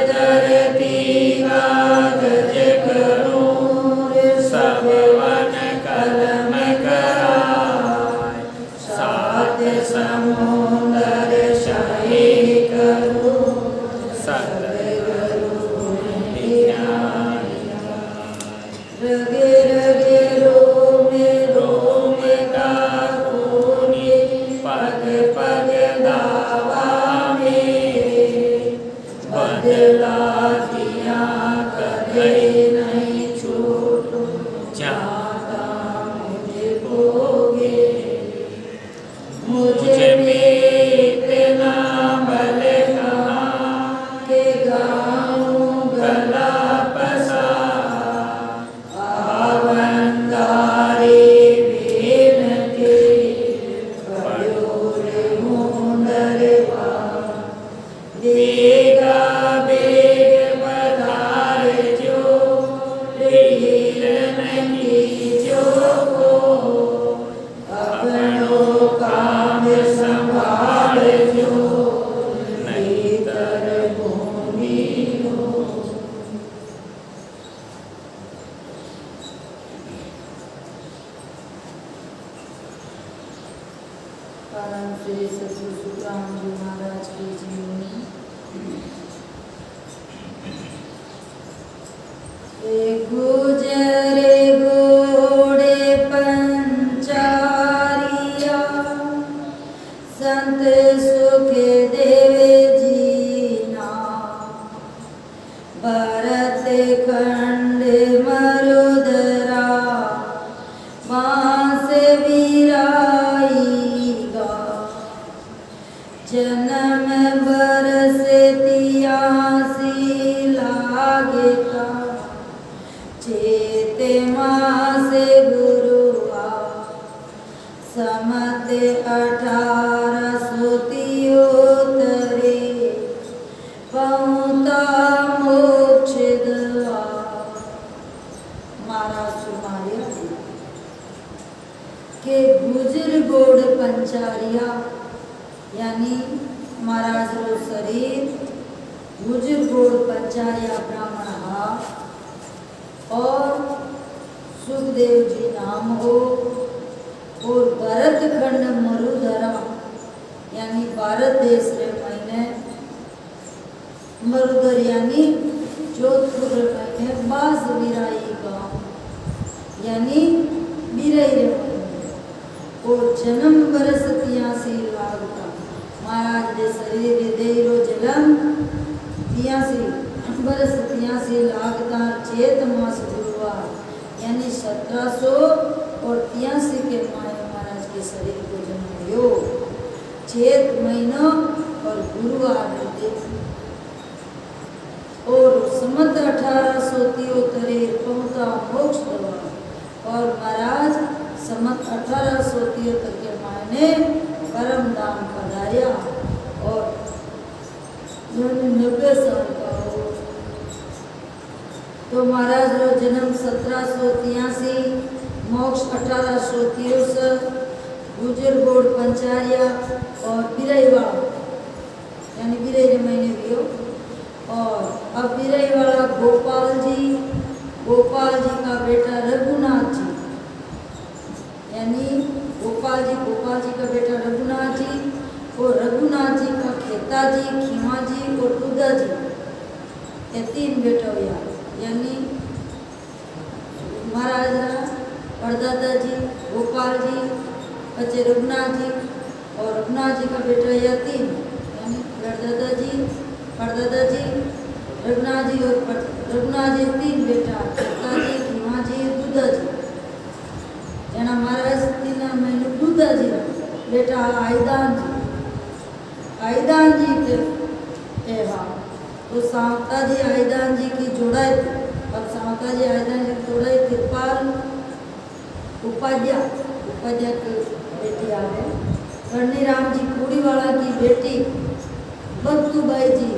धरती कागज करूं, सब वन कलम कराय, सात समुंदर शाही करूं, सतगुरु ज्ञान रगे रगे रोम का खूनी, पग पग दावा में, बदला दिया कभी नहीं छूटूं, जाता मुझे भोगे, मुझे में इतना बल कहाँ के गाऊं गला पसार, आवंदारी बीन के पयोरे मुंदर पार, बेगा बेग पधार जो, लील नहीं जो को, अपनों काम संभाल जो, नहीं तर भूमि हो। परम श्री सद्गुरु सुखराम जी महाराज की जीवनी। गुजरे घोड़े पंचारिया, संत सुख देव जीना, भरत खंड मरुदरा, बांस बिराईगा, जन्म बरस 83 लागेगा, चेत मास गुरुआ, समत 1873 पहुँचा मोक्ष द्वार। महाराज सुमारिया के गुजर गोड़ पंचारिया, यानी महाराज रो शरीर गुजर गोड़ पंचारिया ब्राह्मण हा, और सुखदेव जी नाम हो, और भरत खंड मरुधरा, यानी भारत देश रे महीने मरुधर यानी जोधपुर महीने बास बिराई गाँव, यानी बिराई रे महीने, और जन्म बरस 83 लागता। महाराज दे शरीर देरो जन्म 83 बरस 83 लागता, चेत मास गुरुवार, यानी 1783 के माय महाराज के शरीर को जन्म हुयो, चेत महीना और गुरुवार दिन, और समत 1873 पहुँचा मोक्ष द्वार, और महाराज समत 1873 के मायने परम धाम पधार्या, और 90 साल का हो। तो महाराज रो जन्म 1783, मोक्ष 1863, गुजर गोड़ पंचारिया और बिरईवाड़ा, यानी बिरई महीने भी हो। और अब बिरईवाड़ा गोपाल जी का बेटा रघुनाथ जी, यानी गोपाल जी का बेटा रघुनाथ जी, और रघुनाथ जी का खेता जी, खीमा जी और टूदा जी, ये 3 बेटा हुआ, यानी महाराज परदादा जी, गोपाल जी, बच्चे रघुनाथ जी, और रघुनाथ जी का बेटा यह 3, यानी परदादा जी, रघुनाथ जी और रघुनाथ जी 3 बेटा, खेता जी, खीमा जी, टूदा जी, जना महाराज 3 महीने टूदा जी बेटा आईदान जी के तो सावता जी आईदान जी की जोड़ाई थी। अब सावता जी आईदान जी की जोड़ाई तिरपाल उपाध्याय की बेटी आ गए। करनी राम जी कुड़ीवाला की बेटी भक्तुबाई जी,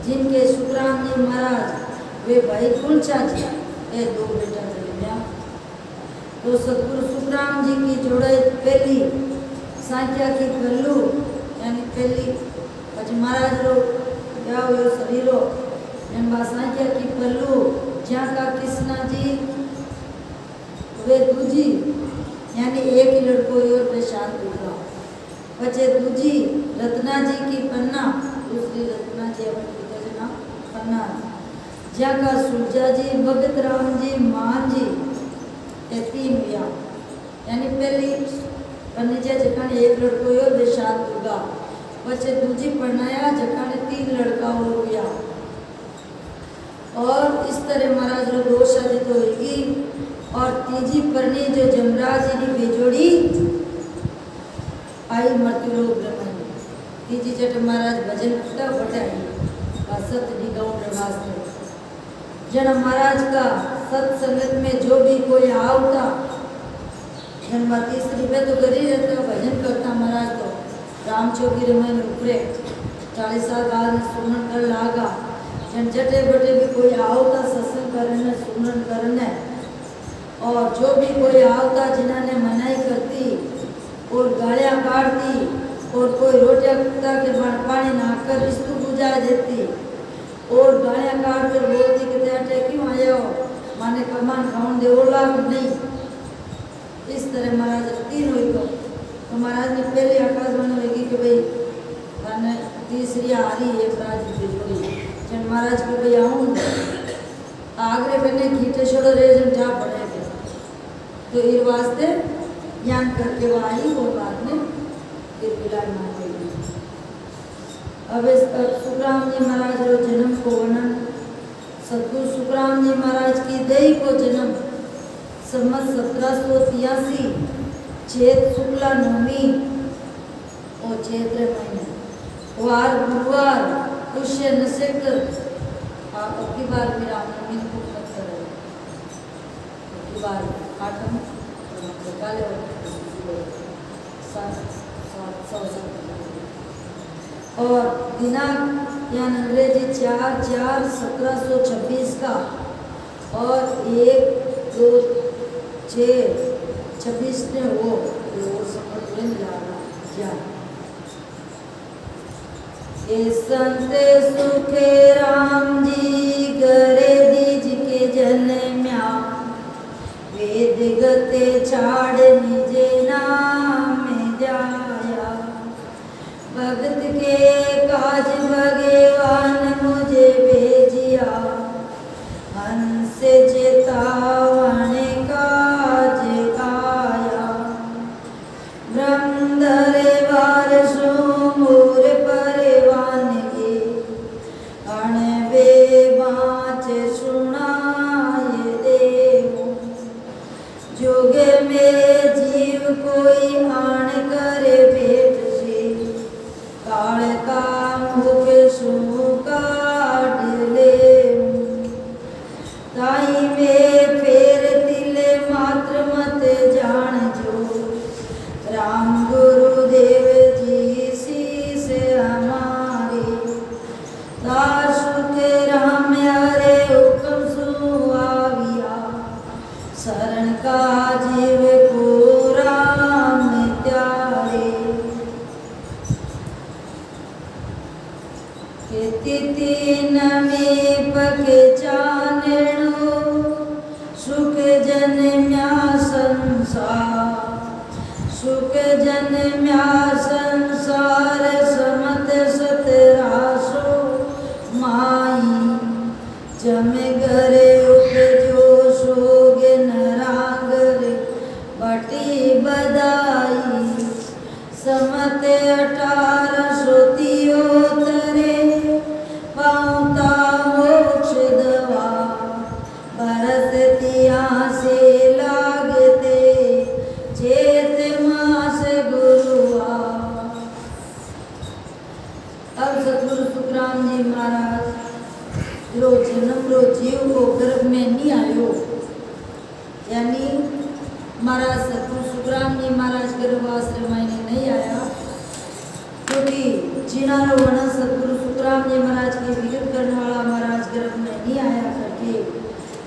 जिनके सुखराम जी महाराज वे भाई कुलचा जी, ये 2 बेटा जन्म्या। तो सतगुरु सुखराम जी की जोड़ाई पहली सांख्या की कल्लू, यानी पहली महाराज रो या शरीरो एम बासांकिया की पल्लू ज्या का कृष्णा जी वे दूजी यानी एक ही लड़को और प्रशांत हुआ पचे दूजी रत्ना जी की पन्ना दूसरी रत्ना जी अपने पिताजी ना पन्ना ज्या का सुरजा जी भगत राम जी मान जी ये तीन हुआ यानी पहली पन्नी जे जखाने एक लड़को और प्रशांत हुआ पचे दूजी पढ़नाया जखाने तीन लड़का हो गया और इस तरह महाराज रो दो शादी तो होगी और तीजी परनी जो जमराज जी की बेजोड़ी आई मृत्यु लोग ब्रह्मणी तीजी जट महाराज भजन फटा फटाई सत निगाह प्रवास में जन महाराज का सत्संगत में जो भी कोई आवता जन्म तीसरी पे तो कर ही रहता भजन करता महाराज तो राम चौकी रमन ऊपरे 40 साल बाद में सुमन कर लागा जन जटे बटे भी कोई आवता सत्संग करने सुमन करने और जो भी कोई आवता जिन्होंने मनाई करती और गालियाँ काटती और कोई रोटियाँ कुत्ता के पानी नहाकर रिश्तु गुजार देती और गालियाँ काट कर बोलती कि अटे क्यों आए हो माने कमान खाऊं दे ओला नहीं इस तरह महाराज तीन हुई तो महाराज ने पहले आकाशवाणी होगी कि भाई मैंने तीसरी आ रही एक राज जोड़ी जन महाराज के भाई आऊँ आगरे करने घीटे छोड़ो रे जन जा पड़ेगा तो इस वास्ते ज्ञान करके वो आई और बाद में फिर विलाय मान गई अब इस सुखराम जी महाराज रो जन्म को वर्णन सतगुरु सुखराम जी महाराज की दई को जन्म संवत 1783 चैत शुक्ला नवमी और चैत्र महीने वार गुरुवार पुष्य नक्षत्र अब की बार मेरा नवमी को मत करो अब की बार आठम काले और दिनांक यानी अंग्रेजी 4/4/1726 का और 1/2/6/26 ने वो समझ में जाना ये संत सुखे राम जी करे दीज के जन्म्या वेद गते छाड़ निजे नाम जाया भगत के काज भगवान मुझे भेजिया हंस चेतावन काज आया ब्रह्म धरे बार सुमूर परवान के अणबे बाँच सुनाए देव जोग में जीव कोई आन करे भेट से काल का मुख सु काट ले ताई में फेर तिले मात्र मत जान जो राम गुरुदेव जी शीस हमारे तार सुख राम हरे हुक्म सुआविया शरण का जीव को राम त्यारे तीन में पके चानणो सुख जन्म्या संसार सुख जन्म्या संसार समत सतरासो माई जम घरे उपजो सोग नरागर बटी बदाई समत 1873 पाऊता मोक्ष दवा बरसतिया से लागते चेत मास गुरुआ अब सतगुरु सुखराम जी महाराज रो जन्म रो जीव को गर्भ में नहीं आयो यानी महाराज सतगुरु सुखराम जी महाराज गर्भाश्रम में नहीं आया क्योंकि जिन्होंने वर्णन सतगुरु सुखराम जी महाराज के विगत करने वाला महाराज गर्भ में नहीं आया करके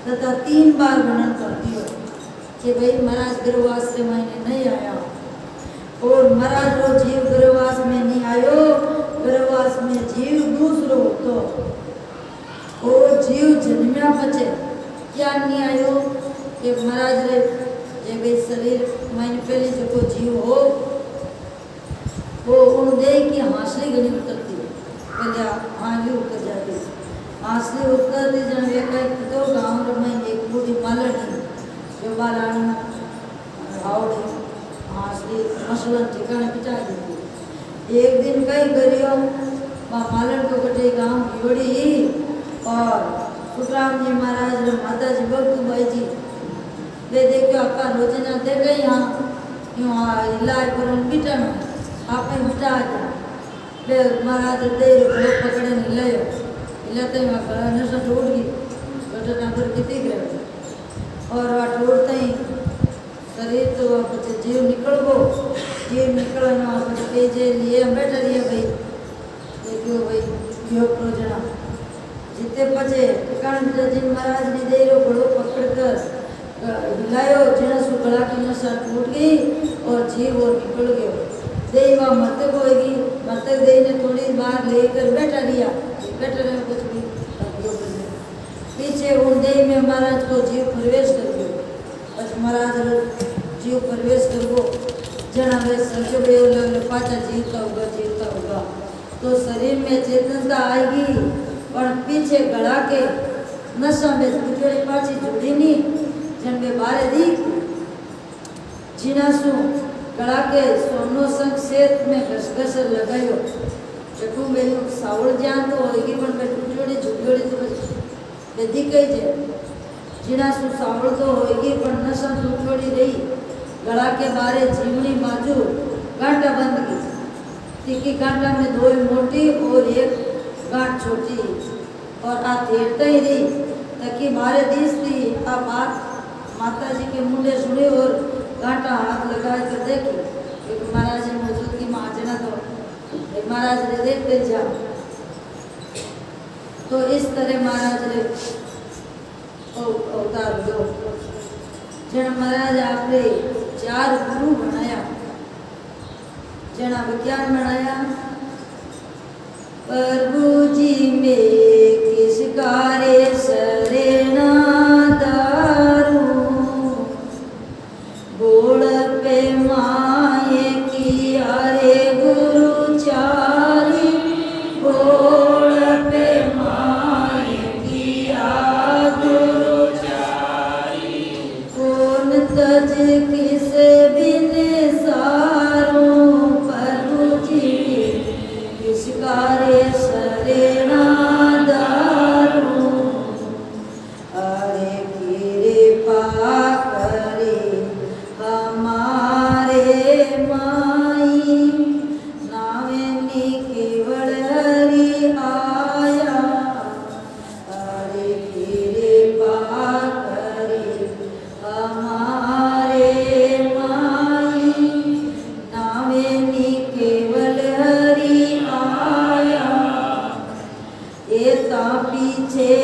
तथा 3 बार वर्णन करती हो कि भाई महाराज गर्भाश्रम में नहीं आया और महाराज रो जीव गर्भवास में नहीं आयो गर्भवास में जीव दूसरो तो और जीव जन्म्या पचे क्या नहीं आयो कि महाराज रे जे भाई शरीर मायने पहले जो जीव हो वो उन दे की हांसली घनी उतरती है पहले हांसली उतर जाती हांसली उतरती जन वे कहीं तो गांव में एक बूढ़ी मालनी जो बालानी आवड़े हांसली मसलन ठिकाने पिटा देती एक दिन कई करियो मालन को कटे गांव भिवड़ी और सुखराम जी महाराज रे माता जी बगतुबाई जी वे देखो आपका रोजना दे गई यहाँ यूँ इलाज पर बिटन आपने बिटा जा वे महाराज दे लोग पकड़े नहीं ले हिलाते ही वहाँ नशा टूट गई घटना पर कितनी गए और वहाँ टूटते ही शरीर तो वहाँ जीव निकल गो जीव निकल वहाँ पे जे लिए बैठे रहिए भाई देखियो भाई योग रोजना जिते पचे कारण जी महाराज ने दे रो बड़ो पकड़ कर हिलायो जिना सु गला की नसा टूट गई और जीव और निकल गयो देवा मरते होगी मरते दे ने थोड़ी बार लेकर बैठा लिया बैठे रहे कुछ भी पीछे उन दे में महाराज को जीव प्रवेश कर गयो बस महाराज जीव प्रवेश कर गो जना वे संजो बे पाचा जीवता होगा तो शरीर में चेतनता आएगी और पीछे गड़ा के नशा में गुजरे पाची जुड़ी नहीं जन में बारे दी जिनासु गड़ा के सोनो संग सेत में घसघस लगायो चकू में सावड़ जान तो होगी पर मैं गुजरे जुड़ी तो वे दिखे जे जिनासु सावड़ तो होगी पर नशा जुड़ी रही गड़ा के बारे जीवनी बाजू गांठा बंद की तीखी गांठा में दो मोटी और एक गांठ छोटी और आ धेरते ही रही ताकि मारे दीस थी आ बात माता जी के मुंडे सुने और गांठा हाथ लगा कर देखी क्योंकि महाराज जी मौजूद की मार्जना तो महाराज ने देखते जा तो इस तरह महाराज ने अवतार लो जन महाराज आपने 4 गुरु बनाया जना विज्ञान बनाया प्रभु जी में किस कार्य सरेना दारू गोड़ पे माये की अरे गुरु चारी गोड़ पे माये की गुरु चारी कौन तज किस बिन सारो कार्य सरेना दारू अरे कृपा करे हमारे माई नावेनी केवल हरि आया अरे कृपा करे हमारे माई नावेनी केवल हरि एता पीछे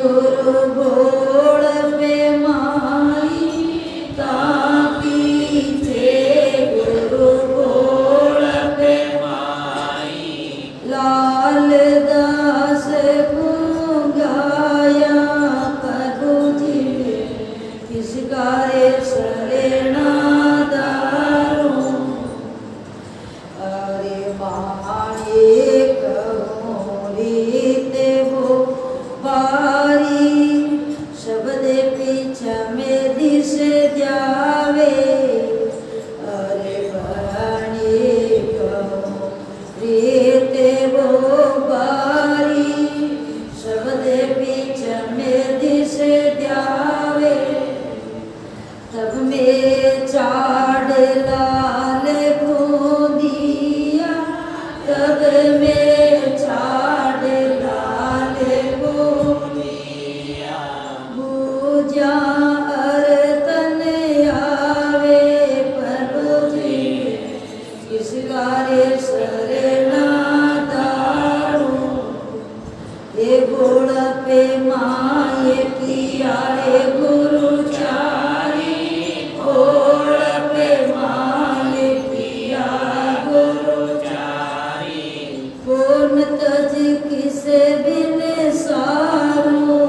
गुरु गोड़ पे माई ता पीछे गुरु गोड़ पे माई लाल दास को गाया प्रभु जी किस कार्य सरेना दारू अरे माए शब्द पीछे में दिश जावे अरे बरानी कहो रीते वो बारी शब्द पीछे में दिश जावे तब में चाड़ लाल बूंदिया तब में चाड़ लाल बूंदिया पूजा अर्तन आवे प्रभु जी किस कार्य सरेना दारू ये गोड़ पे माये किया रे गुरु चारी गोड़ पे माये किया गुरु चारी कौन तज किस बिन सारू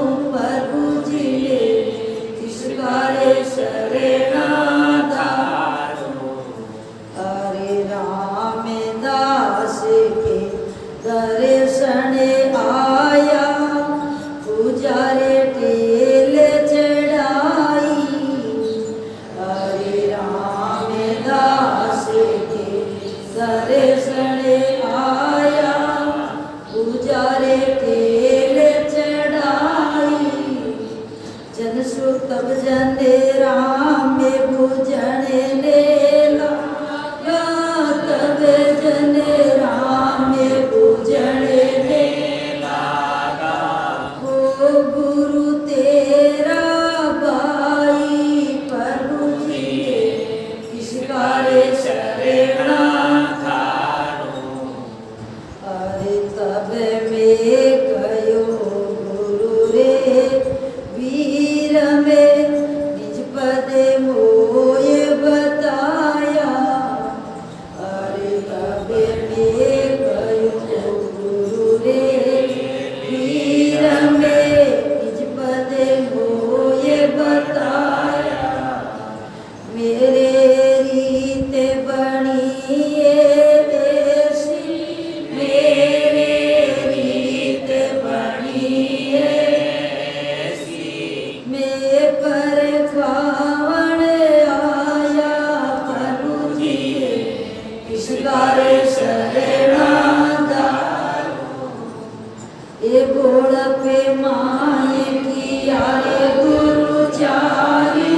माए किया रे गुरु चारी,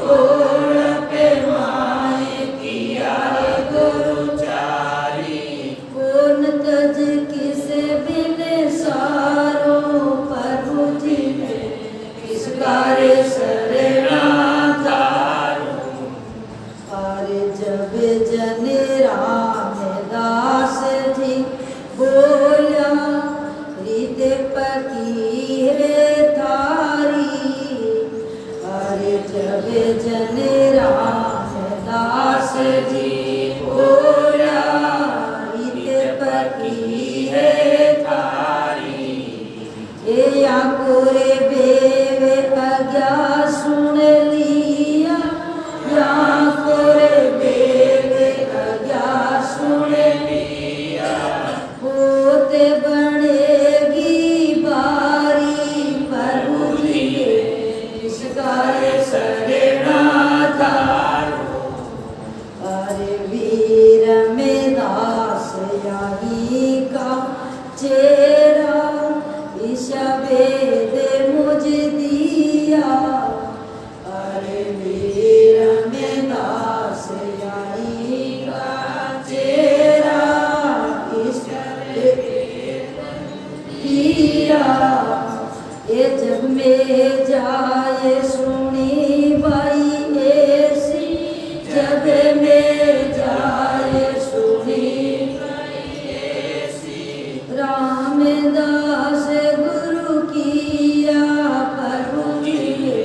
गोड़ पे माए किया रे गुरु चारी। कौन तज किसे बिने सारो, प्रभु जी ने किसका रे शरणा थारो। अरे जब जन रामदास जी बोलिया, रीत पकी है थारी। अरे जब जन रामदास जी बोलिया, रीत पकी है थारी। ये आकोरे बेवे आज्ञा सुन लिया, आकोरे बेवे आज्ञा सुन लिया। होते बनेगी बारी, प्रभु जी इसका शरणा थारो। अरे वीर में दास याही का चेरा, ईशा वेद मुझ दिया। अरे वीर में दास याही का चेरा, ईशा वेद दिया। ये जग में जाए सुनी बाई ऐसी, जग में जाए सुनी बाई ऐसी। रामदास गुरु किया, प्रभु जी ने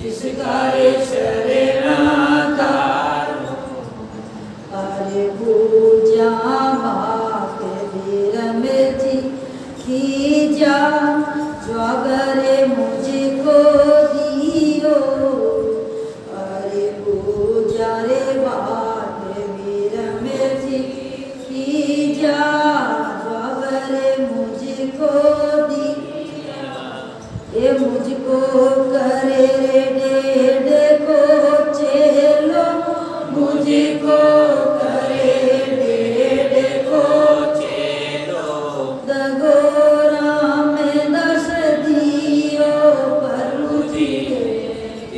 इसका शरणा थारो। अरे पूजा बाप वीर में जी की जा, ज्वागरे मुझको दियो। अरे पूजा रे बाप वीर में जी की जा, ज्वागरे मुझको दिया। ये मुझको करे रे डेढ़ को चेलो, मुझको करे डेढ़ को चेलो। दगो राम दस दियो, प्रभु जी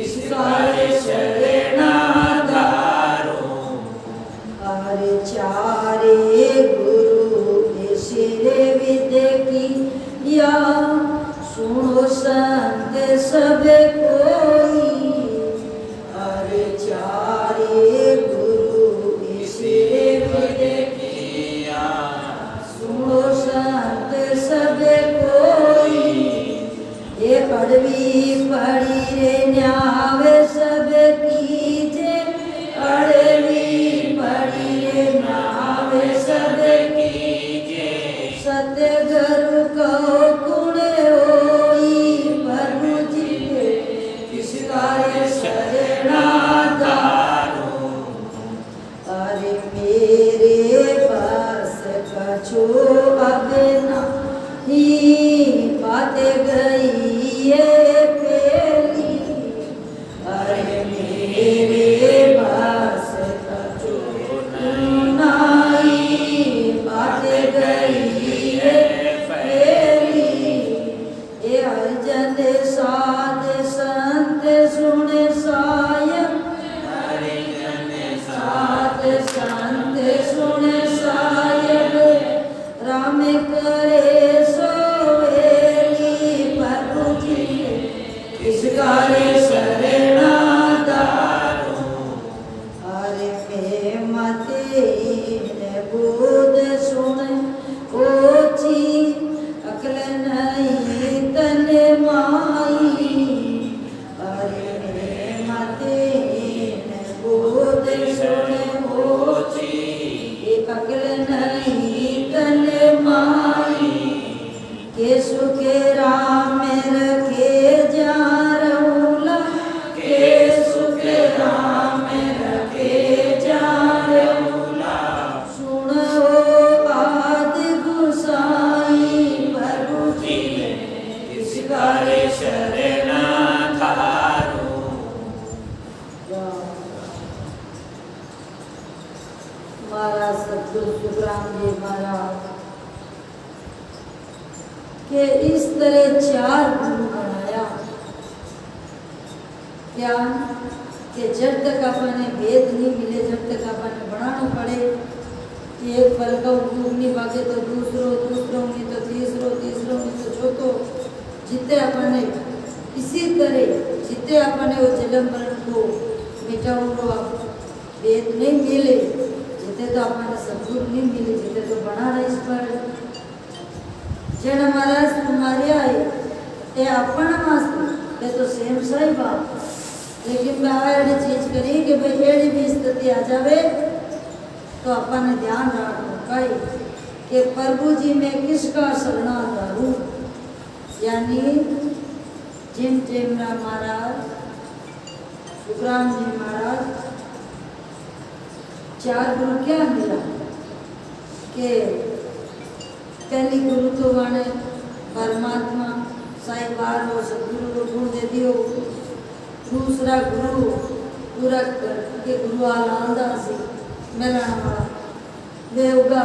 इसका शरणा थारो। अरे चारे गुरु सिरे विद्य की या, सुनो संत सब कोई। अरे चारे गुरु सिरे विद्य की या, सुनो संत सब कोई। ये अड़वी पड़ी रे न्यावे सब कीजे, अड़वी पड़ी रे न्यावे सब कीजे। सत्य गुरु को गुण होई, प्रभु जी ने किसका शरणा थारो। अरे मेरे पास कछो अब नहीं, बात गई ये पहली। अरे मेरे पास कछो नहीं, बात गई ये पहली। ये अर्जन साध संत सुने सायं, साध संत सुने सायं। राम करे सोवेली, प्रभु जी इसका शरणा थारो। अरे मे मते बोध सुन ओची, अकल नहीं तन माई। अरे मे मते बोध सुन ओची, अकल नहीं तन माई। के सुखे राम रखे जा रहुला, के सुखे राम रखे जा रहुला। सुनो आदि गुसाई, प्रभु जी इसका शरणा थारो। महाराज सतगुरु सुखराम जी महाराज कि इस तरह 4 गुरु बनाया। क्या कि जब तक अपने भेद नहीं मिले, जब तक अपने बनाना पड़े कि एक फल का नहीं भागे तो दूसरों नहीं तो तीसरों नहीं तो चौथों, जितने अपने इसी तरह जितने अपने वो जन्म मरण को मिटाओ भेद नहीं मिले, जितने तो अपने सदगुरु नहीं मिले, जितने तो बनाना इस पर जन महाराज तुम्हारे आए ये अपना मास्टर ये तो सेम सही बात, लेकिन मैं ऐसी चीज करी कि भाई ऐसी भी स्थिति आ जावे तो अपन ध्यान रखना कई कि प्रभु जी में किसका शरणा करूं, यानी जिन टेमरा महाराज सुखराम जी महाराज 4 गुरु क्या मिला कि पहली गुरु तो माने परमात्मा साई बार और सदगुरु को गुण दे दियो। दूसरा गुरु पूरा के गुरु आलांदा से मिलाना वाला वे होगा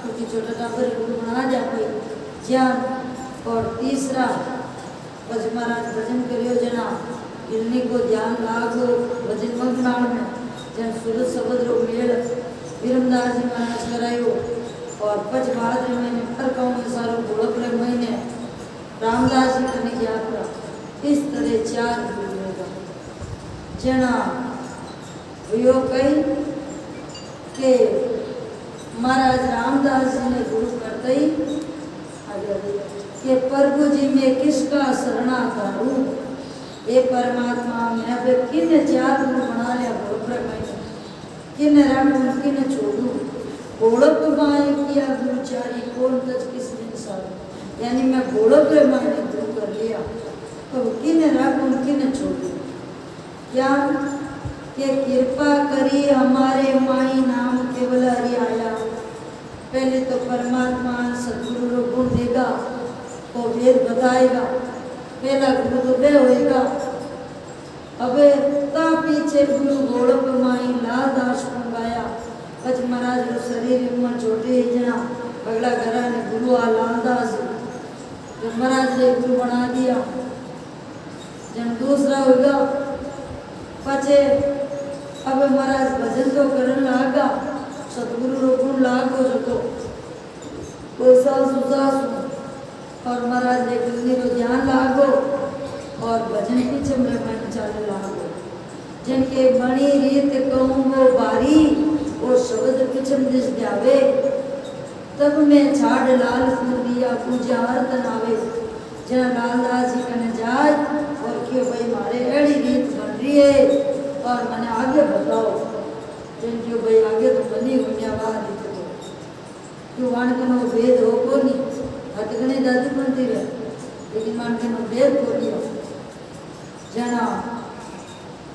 क्योंकि छोटा टाबर गुरु बना जाए ज्ञान। और तीसरा बज महाराज भजन करियो जना गिरनी को ध्यान लागो भजन मगनाल में जन सूरज समुद्र मेल विरमदास जी महाराज करायो। और पच भाद्र महीने हर गाँव में सारो गोलक महीने रामदास जी करने की यात्रा। इस तरह 4 गुरु होगा जना हुयो कही के महाराज रामदास जी ने गुरु करते ही कि प्रभु जी में किसका शरणा करूं, ये परमात्मा मैं अब किन 4 गुरु बना लिया गोलक महीने किन राम किन छोड़ू गोलक माए किया गुरुचारी कौन तज किसने सारा, यानी मैं गोलक माने गुरु कर लिया तो किन राखूं किन छोड़ू। क्या कि कृपा करी हमारे माई नाम केवल हरि आया। पहले तो परमात्मा सदगुरु को गुण देगा तो वेद बताएगा, पहला गुरु तो वे होएगा। अब ता पीछे गुरु गोलक माई लादास मंगाया पच महाराज रो शरीर में छोटे जना अगला घरा ने गुरु आलांदास जो महाराज ने गुरु बना दिया। जन दूसरा होगा पचे अब महाराज भजन तो करने लगा सतगुरु रो गुण लागो जो तो सास और महाराज ने गुरु रो ध्यान लागो और भजन पीछे मेरे मन चल लागो। जिनके बणी रीत कहूँ वो बारी और शब्द पिछम दिस जावे तब मैं छाड़ लाल दिया पूजा आरतन आवे। जना लालदास जी कने जाए और क्यों भाई मारे एड़ी रीत बन रही है और मैंने आगे बताओ जिन क्यों भाई आगे तो बनी हुई आवाज क्यों मान कनो वेद हो को नहीं हटगने दादी बनती रहे लेकिन मान कनो वेद को दिया जना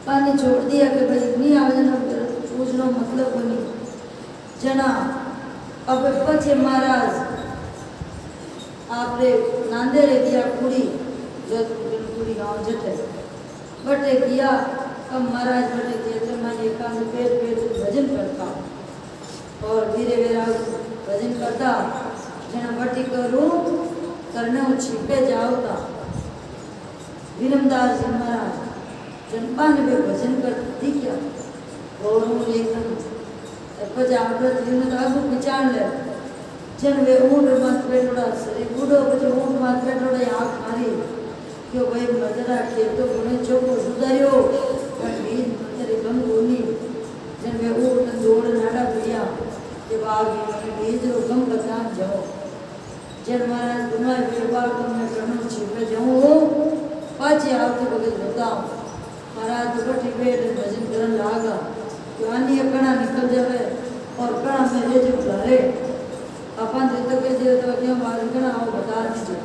पानी छोड़ दिया कि भाई नहीं आवेदन पूछना मतलब बनी जना। अब पछे महाराज आपने नांदे रे दिया कुड़ी कुड़ी गाँव जटे बटे किया। अब महाराज बटे किया तो मैं एकांत पेट भजन करता और धीरे धीरे भजन करता जना बटी करूँ करने वो छिपे जाओता। विरमदास जी महाराज जनपा ने भी भजन करती क्या और लेखन पच आवृत दिन आगू विचार ले जन वे ऊँट मत बैठोड़ा सरी बूढ़ो बचे ऊँट मत बैठोड़ा आँख मारी क्यों भाई मजरा खेतो गुणे चोको सुधारियो पर बीज मंतरी गम गोनी जन वे ऊँट दौड़ नाड़ा भैया जब आगे मैं बीज रो गम बता जाओ जन महाराज तुम्हारे व्यापार को मैं करना छिपे जाऊँ पाचे आवते बगल बताओ। महाराज बटी बैठ भजन करन लागा तो अन्य कणा निकल जावे और कणा में ले जो घरे अपन तो के जे तो क्यों मार कणा आओ बता दीजिए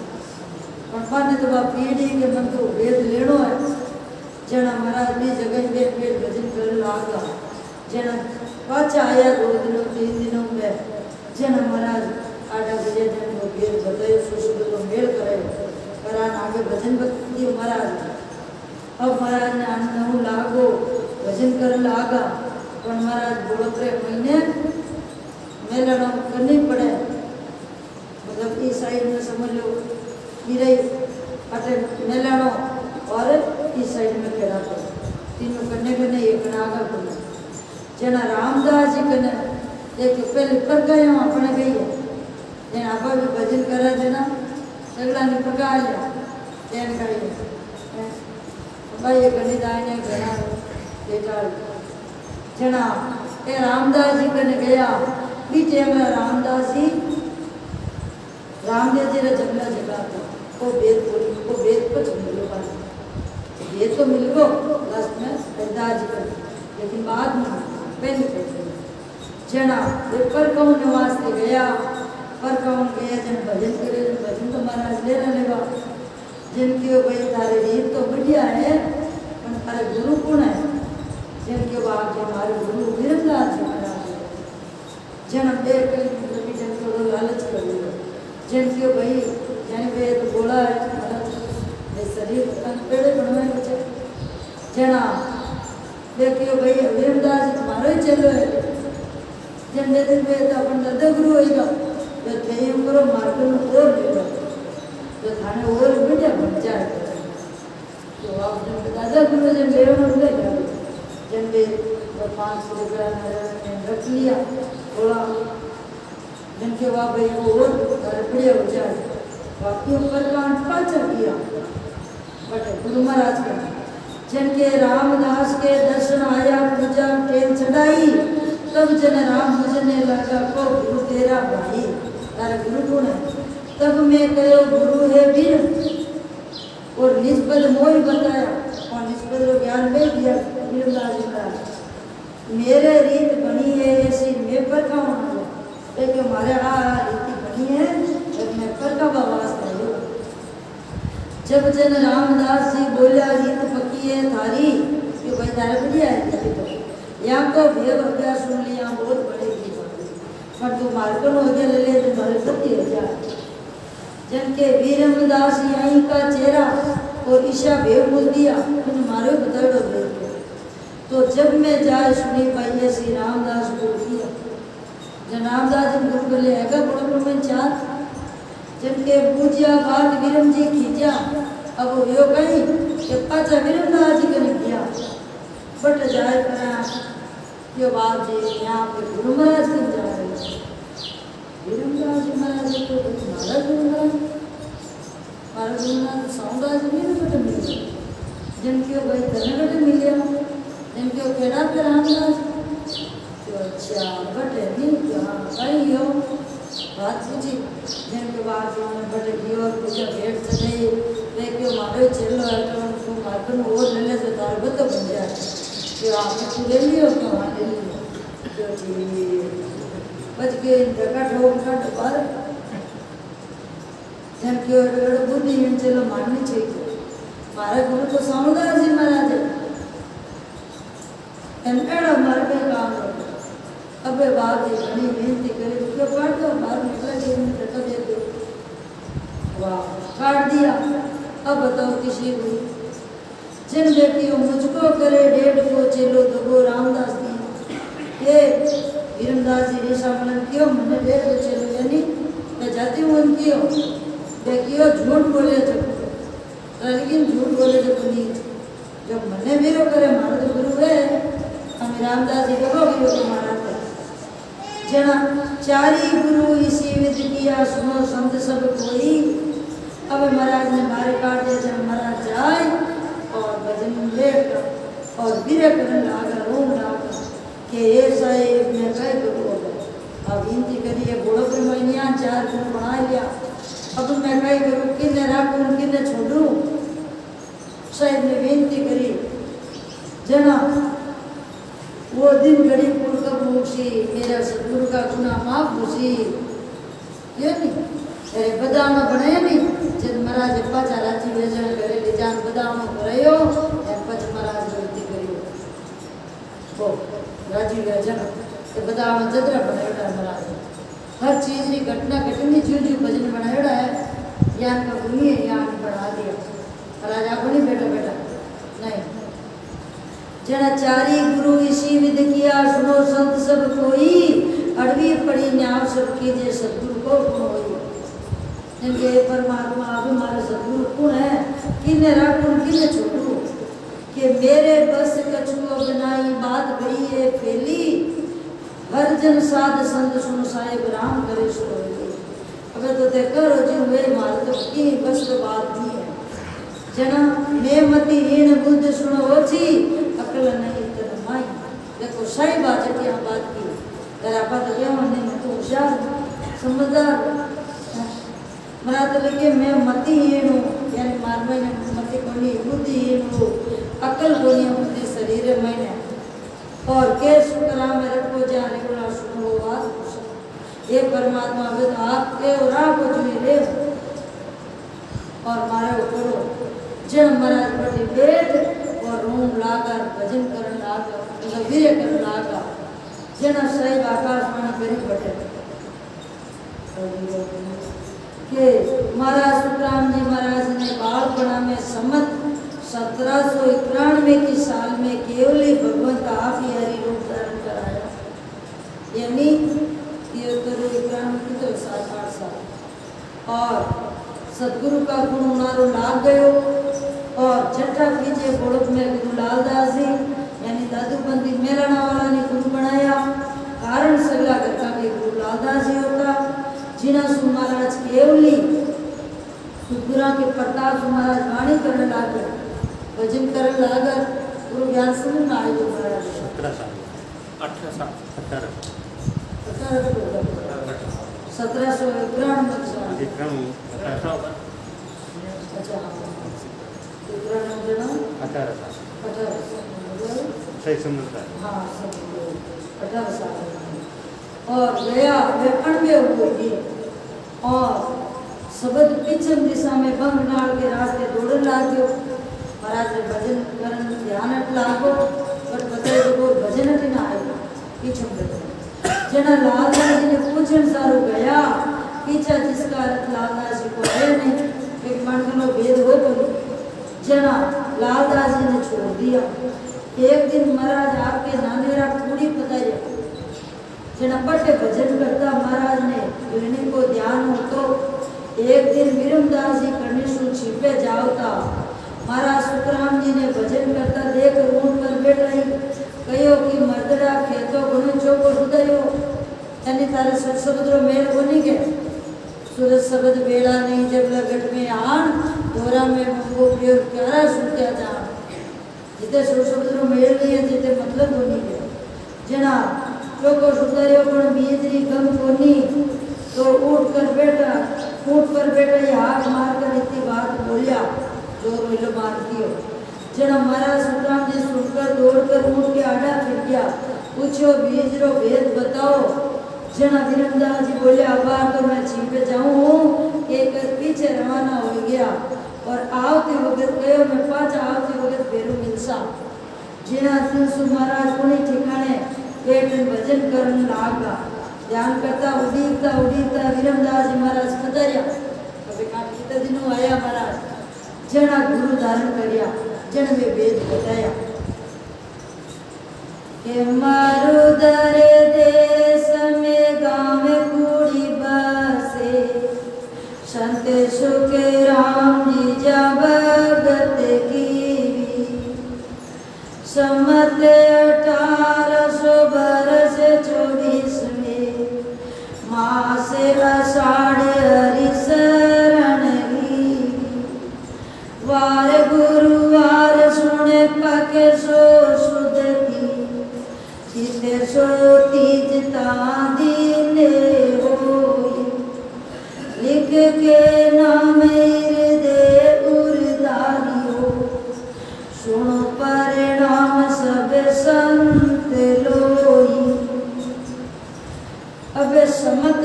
पर पाने तो बाप पीढ़ी के मन तो वेद लेनो है। जना महाराज भी जगह पे पेट भजन करन लागा जना पाचा आया 2 दिनों 3 दिनों में जना महाराज आधा बजे जन को वेद बताए सुशुद्ध तो मेल करे करान आगे भजन भक्ति महाराज। अब महाराज ने आनंद लागो भजन कर लागा पर महाराज गोलक महीने मेलना करनी पड़े मतलब इस साइड में समझ लो मेरे अटे मेलानो और इस साइड में खड़ा था तीनों करने करने ये बनागा करना जना रामदास जी कने एक पहले कर गए हम अपने गई है जन आप भी भजन करा जना सगला ने पका लिया जन करिए भाई ये गणिताय ने गणा बेटा जना ये रामदास जी कने गया बीते में रामदास जी रामदेव जी रा जंगला जगह था वो वेद कुछ मिल गया ये तो मिल गो लास्ट में हरिदास जी कर लेकिन बाद में पहले जना पर कौन निवास ले गया पर कौन गया जन भजन करे भजन तो महाराज ले रहा लेगा जिनके भाई तारे रीत तो बढ़िया है पर तारे गुरु कौन है जिनके बाप जो हमारे गुरु वीरदास जी महाराज जन देख जन को लालच कर दिया जिनके भाई जन वे तो बोला है शरीर पेड़े बनवाए बच्चे जना देखियो भाई वीरदास तुम्हारो ही चलो है जन दिन में तो अपन दादा गुरु होएगा तो थे करो मार्ग में और लेगा तो थाने और बढ़िया बन जाए तो आप जन दादा गुरु जन लेरो न ले जाओ जन वे तो 500 रुपया ने रख लिया थोड़ा जन के बाद भाई वो और बढ़िया हो जाए बाकी ऊपर का पाचा किया बट गुरु महाराज का जिनके रामदास के दर्शन आया पूजा टेन चढ़ाई तब जन राम मुझने लगा को गुरु तेरा भाई तारा गुरु कौन है तब मैं कहो गुरु है वीर और निष्पद मोह बताया और निष्पद ज्ञान में दिया वीरदास जी महाराज मेरे रीत बनी है ऐसी मैं पर का होना लेकिन हमारे रीति बनी है जब मैं पर का बवास करूँ जब जन रामदास जी बोला रीत पक्की है थारी कि भाई तारा बढ़िया है तो यहाँ को भेद हो गया सुन लिया बहुत बड़ी चीज पर तू मार्कन हो गया ले ले तुम्हारे पति हो जाए जन के वीरमदास यहीं का चेहरा और ईशा भेद बोल दिया तुम मारो बदलो भेद तो जब मैं जाए सुनी पाइए श्री रामदास बोल दिया जन रामदास जी गुरु बोले है बड़ो में चार जिनके पूजिया बात वीरम जी खींचा अब वो यो कहीं कि पाचा वीरमदास जी ने किया बट जाए करा यो बात जी यहाँ पे गुरु महाराज के जा रहे वीरमदास जी महाराज को हमारा गुरु महाराज सौदास जी ने बट मिले जिनके भाई धन बट मिले जिनके केड़ा पे रामदास तो अच्छा बट नहीं क्या कहीं हो बात पूछी जिनके बाद उन्होंने बड़े की और कुछ भेंट चढ़ाई लेके मारो चलो है तो उनको मार्कन और ले ले तो तार बतो बन जाए कि आपने तू ले लियो तो हाँ ले लियो जो ठीक बच के जगह ठोक का डबार जिनके और बुद्धि इन चलो माननी चाहिए हमारे गुरु को सौदास जी महाराज एंड हमारे पे काम करो अब बात एक बड़ी बेनती करे क्यों काट दो बाहर निकला गया में धक्का दे दो वाह काट दिया अब बताओ किसी को जिन बेटियों मुझको करे 1.5 को चलो दो रामदास जी ये वीरमदास जी ऋषा मन क्यों मैंने 1.5 को चलो यानी मैं जाती हूँ उनकी हो देखियो झूठ बोले जब लेकिन झूठ बोले जब नहीं जब मने वीरो करे मारो तो गुरु है हम रामदास जी को वीरो को मारा जना चारी गुरु इसी विध किया सुनो संत सब कोई अब महाराज ने मारे काट दिया जब महाराज जाए और भजन लेकर और वीर करने लगा रोम लगा कि ये साहेब मैं कह करूँ अब विनती करिए बड़ो पे मैंने 4 गुरु बना लिया अब मैं कह करूँ किन्ने राखूं किन्ने छोड़ूं साहेब ने विनती करी जना वो दिन घड़ी पुर कब मुक्सी मेरा सतगुरु का गुना माफ खुशी ये नहीं अरे बदाम बनाया नहीं जब महाराज पाचा राजी वेजन करे ले जान बदाम भरायो या पच महाराज विनती करियो वो राजी वेजन के बदाम जदरा बनायोड़ा महाराज हर चीज री घटना घटनी जो भजन बनायोड़ा है यान का गुनी है यान बढ़ा दिया महाराज आप नहीं बेटा बेटा नहीं जना चारी गुरु इसी विध किया सुनो संत सब कोई अड़वी पड़ी न्याव सब कीजिए सतगुरु को गुण होई जिनके परमात्मा अभी हमारे सदगुरु कौन है किन्ने राखूं किन्ने छोड़ू कि मेरे बस कछु बनाई बात गई है फैली हर जन साध संत सुन साहेब राम करे सुरोली। अबे तो ते करो जी वे मार तो की बस तो बात नहीं है जना मैं मति हीन बुद्ध सुनो ओछी अकल नहीं तर माई। देखो सही बात है क्या बात की तेरा पता क्या हमने मैं तो होशियार समझदार मरा तो लगे मैं मति हीन हूँ यानी मार में मति कोनी बुद्धि हीन हूँ अकल कोनी अपने शरीर में और के शुक्रा में रखो जाने को सुनो बात ये परमात्मा वे तो आपके और आपको जुड़ी रे और मारे करो जन महाराज पटी बैठ और रूम लाकर भजन करने लागा मतलब वीर करने लागा जना साहिब आकाशवाणी करी बैठे के महाराज सुखराम जी महाराज ने बालपना में सम्मत 1791 की साल में केवल ही भगवंत आप ही हरि रूप धारण कराया यानी 73 तो 7-8 साल और सदगुरु का गुण उनारो लाग गयो और छठा पीछे गोलक में गुरु लालदास जी यानी दादूबंदी मेलाना वाला ने गुरु बनाया कारण सगला घरका के गुरु लालदास जी होता जिना सु महाराज केवली सुखुरा के प्रताप सु महाराज वाणी करने लागे भजन करने लागा गुरु ज्ञान समझ में आए जो महाराज 18 साल और गया वे अणबे हुए और सबद पश्चिम दिशा में बंग नाल के रास्ते दौड़ लागो महाराज ने भजन करन ध्यान लागो पर पता वो भजन ना आयो पीछे जना लालदास जी ने पूछन सारो गया पीछा जिसका अर्थ लालदास जी को है नहीं एक मन का भेद हो तो जना लालदास जी ने छोड़ दिया। एक दिन महाराज आपके नानेरा पूरी बताइए जना बड़े भजन करता महाराज ने लेने को ध्यान हो तो एक दिन विरमदास जी करने सु छिपे जाओता महाराज सुखराम जी ने भजन करता देख ऊंट पर बैठ रही कहो कि मर्दड़ा खेतो गुण चौको हृदयो यानी तारे सुर शब्द मेल बनी के सूरज शब्द बेड़ा नहीं जब लगट में आन दोरा में वो प्रयोग क्यारा सुनता जा जिते सुर शब्द मेल नहीं है जिते मतलब बनी के जना चौको हृदयो पण बीजरी गम कोनी तो उठ पर बैठा ये हाथ मारकर इतनी बात बोलिया जोर मिलो मारती हो जना महाराज सुखराम जी सुनकर दौड़कर उठ के आड़ा फिर गया पूछो बीजरो भेद बताओ जना विरमदास जी बोले अबार तो मैं छिपे जाऊं कहकर पीछे रवाना हो गया और आवते वक्त गयो मैं पाछा आवते वक्त बेरू मिलसा जना तुलसु महाराज कोनी ठिकाने बैठ भजन करने लागा ध्यान करता उड़ीता विरमदास जी महाराज पधारिया कभी कितने दिनों आया महाराज जना गुरु धारण करिया जन में वेद बताया के मारो दरे देश में गाँव कूड़ी बसे संत सुख राम जी जबगत की सम्मत 1800 बरस 24 में मास आषाढ़ हरि शरण वार गुरुवार सुने पके सो सुध की चिते सो तीजता दीने होई लिख के नाम हृदय उर्धारियो सुनो परिणाम सब संत लोई। अब सम्मत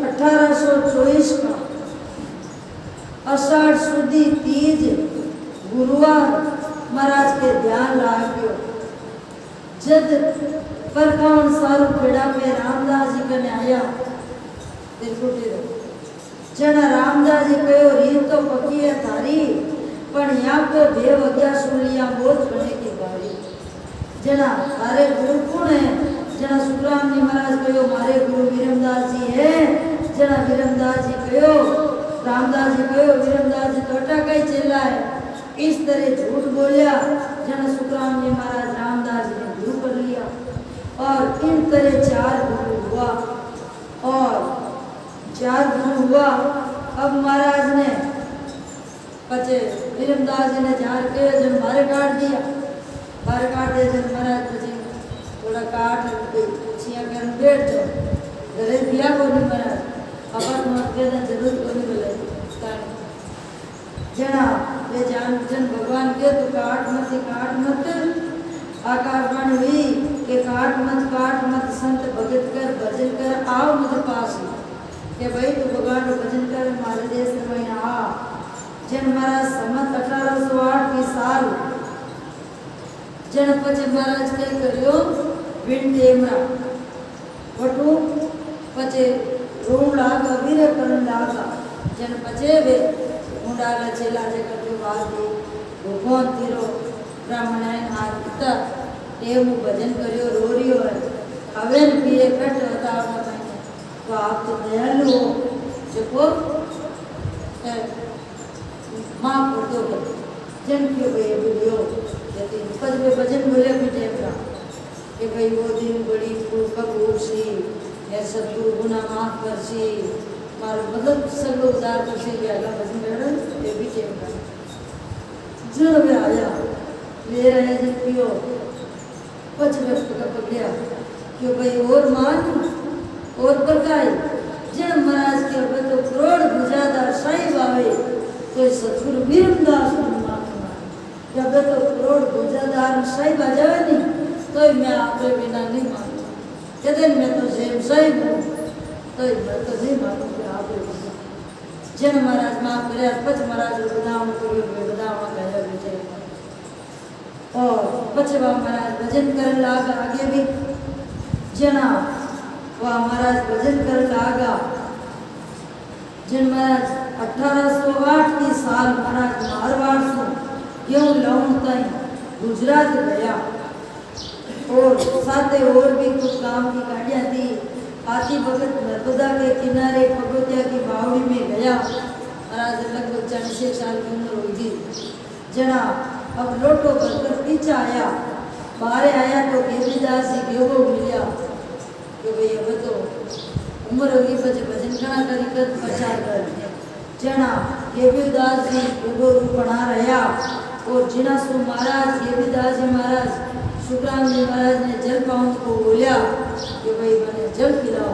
1824 का अषाढ़ सुदी तीज गुरुवार महाराज के ध्यान लाग्यो जद परकावन सारू पेड़ा पे रामदास जी कने आया जना रामदास जी कहो रीत तो पकी है थारी पण यहाँ को भे वग्या सुन लिया बहुत बने की बारी जना थारे गुरु कौन है जना सुखराम जी महाराज कहो मारे गुरु विरमदास जी है जना विरमदास जी कहो रामदास जी कहो विरमदास जी तो अटा कई चेला है। इस तरह झूठ बोलिया जना सुखराम जी महाराज रामदास जी ने गुरु कर लिया और इन तरह 4 गुरु हुआ और 4 गुरु हुआ। अब महाराज ने पचे विरमदास जी ने जार के जन मारे काट दिया, बाहर काट दिया जन महाराज पचे थोड़ा काट छिया कर बैठ जाओ घरे दिया को नहीं महाराज अपन मत के जरूर को नहीं बोले जना वे जान जन भगवान के तो काट मत आकाशवाणी हुई के काट मत संत भगत कर भजन कर आओ मुझे पास के भाई तू भगवान को भजन कर हमारे देश में आ। जन महाराज सम्मत 1808 की साल जन पचे महाराज के करियो विण देमरा वटू पचे रोण लागा वीर करण लागा जन पचे वे मुंडाला चेला जे करके वादी भगवान तीरो ब्राह्मण आत्ता देव भजन करियो रो रियो है हवेन पिए कट होता तो आप तो दयालु हो जो माफ कर दो जन के भाई बोलियो यदि पद में भजन बोले भी टेपरा कि भाई वो दिन बड़ी कबूल सी या सतगुरु गुना माफ कर सी मारो मतलब सब लोग उदार कर सी गया भजन बेड़ा ये भी टेपरा जन में आया ले रहे जन पियो पच व्यक्त का पकड़िया क्यों भाई और मान और पकाई जन महाराज के अब तो करोड़ गुजादार साईं बावे तो सतगुरु विरमदास जब तो करोड़ गुजादार साईं बाजावे नहीं तो मैं आपके बिना नहीं मानूँ कहते मैं तो सेम साईं हूँ तो मैं तो नहीं मानूँ कि आप जन महाराज माफ करे पच महाराज बदाम करियो बदाम गया बेटे और पचवा महाराज भजन कर लागा आगे भी जना वह महाराज भजन कर लागा जन महाराज 1808 की साल महाराज मारवाड़ से क्यों लौंग तई गुजरात गया और साथे और भी कुछ काम की गाड़ियाँ थी। आती भगत नर्मदा के किनारे भगवतिया की बावड़ी में गया। महाराज लगभग 40 साल की उम्र होगी। जना अब लोटो भरकर पीछे आया बाहर आया तो देवीदास जी गेवो मिलिया कि भाई अब तो उम्र होगी बचे भजन कणा करी प्रचार कर जना देवीदास जी गेवो बना रहा और जिना सु महाराज देवीदास जी महाराज सुखराम जी महाराज ने जल पाउंड को बोलिया कि भाई मैंने जल पिलाओ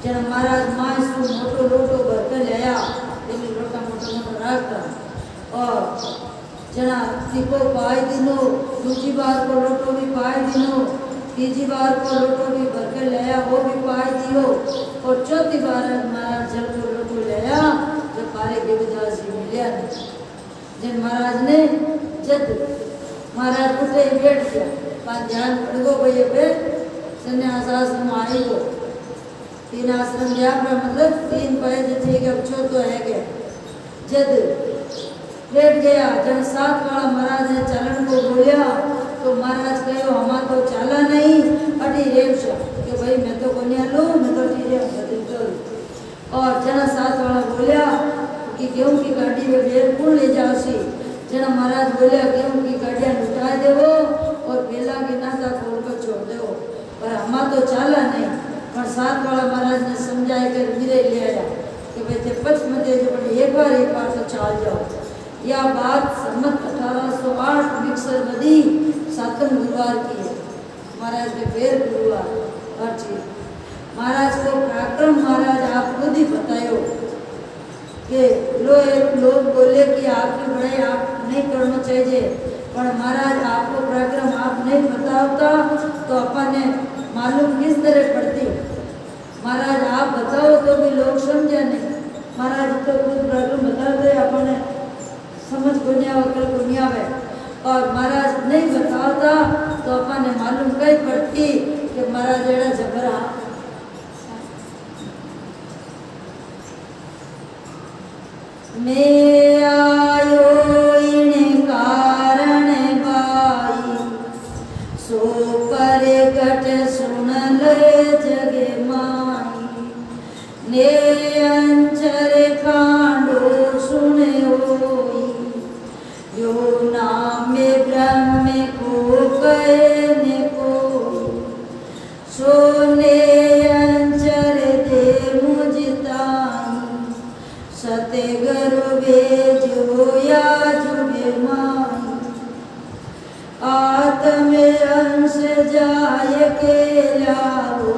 जना महाराज माँ सु मोटो लोटो भरकर लाया तेली लोटा मोटा रखता और जना तीको पाई दिनो दूसरी बार को लोटो भी पाई दिनो तीसरी बार को लोटो भी भरकर लाया वो भी पाई दियो और चौथी बार महाराज जल को लोटो लाया जब पारे देवीदास जी मिलिया जन महाराज ने जब महाराज उठे बैठ गया पास ध्यान पड़गो भैया पे संन्यास आश्रम आई को 3 आश्रम दिया मतलब 3 पाए ठीक है चौथो है क्या जद बैठ गया जन 7 वाला महाराज ने चलन को बोलिया तो महाराज कहो हमारा तो चाला नहीं अटी रेवश कि भाई मैं तो कोनिया लो मैं तो ठीक और जना 7 वाला बोलिया कि गेहूं की गाड़ी में बेर कौन ले जाओ सी जना महाराज बोलिया गेहूं की गाड़ियाँ लुटा देवो और बेला की नाता खोल कर छोड़ दो पर हमारा तो चाला नहीं पर 7 वाला महाराज ने समझाए कर मेरे ले आया कि भाई थे पच मत जो एक बार तो चाल जाओ। यह बात सम्मत 1808 मिक्सर बदी 7वें गुरुवार की है। महाराज के फिर गुरुवार हर चीज महाराज को पराक्रम महाराज आप खुद ही बतायो कि लोग बोले कि आपकी बड़ाई आप नहीं करना चाहिए पर महाराज आपको पराक्रम आप नहीं बताता तो अपन ने मालूम किस तरह पड़ती महाराज आप बताओ तो भी लोग समझा नहीं महाराज तो खुद पराक्रम बताते अपन समझ गुनिया वकर गुनिया में और महाराज नहीं बताता तो अपन ने मालूम कई पड़ती कि महाराज एड़ा जबरा मैं आयो इन कारण बाई सो पर घट सुन ले जगे माई ने अंचर कांडो जो नाम ब्रह्म को कहने को सोने अंचर दे मुझताई सतगुरु भेजो या जुगे माई आत्म अंश जाय के लाओ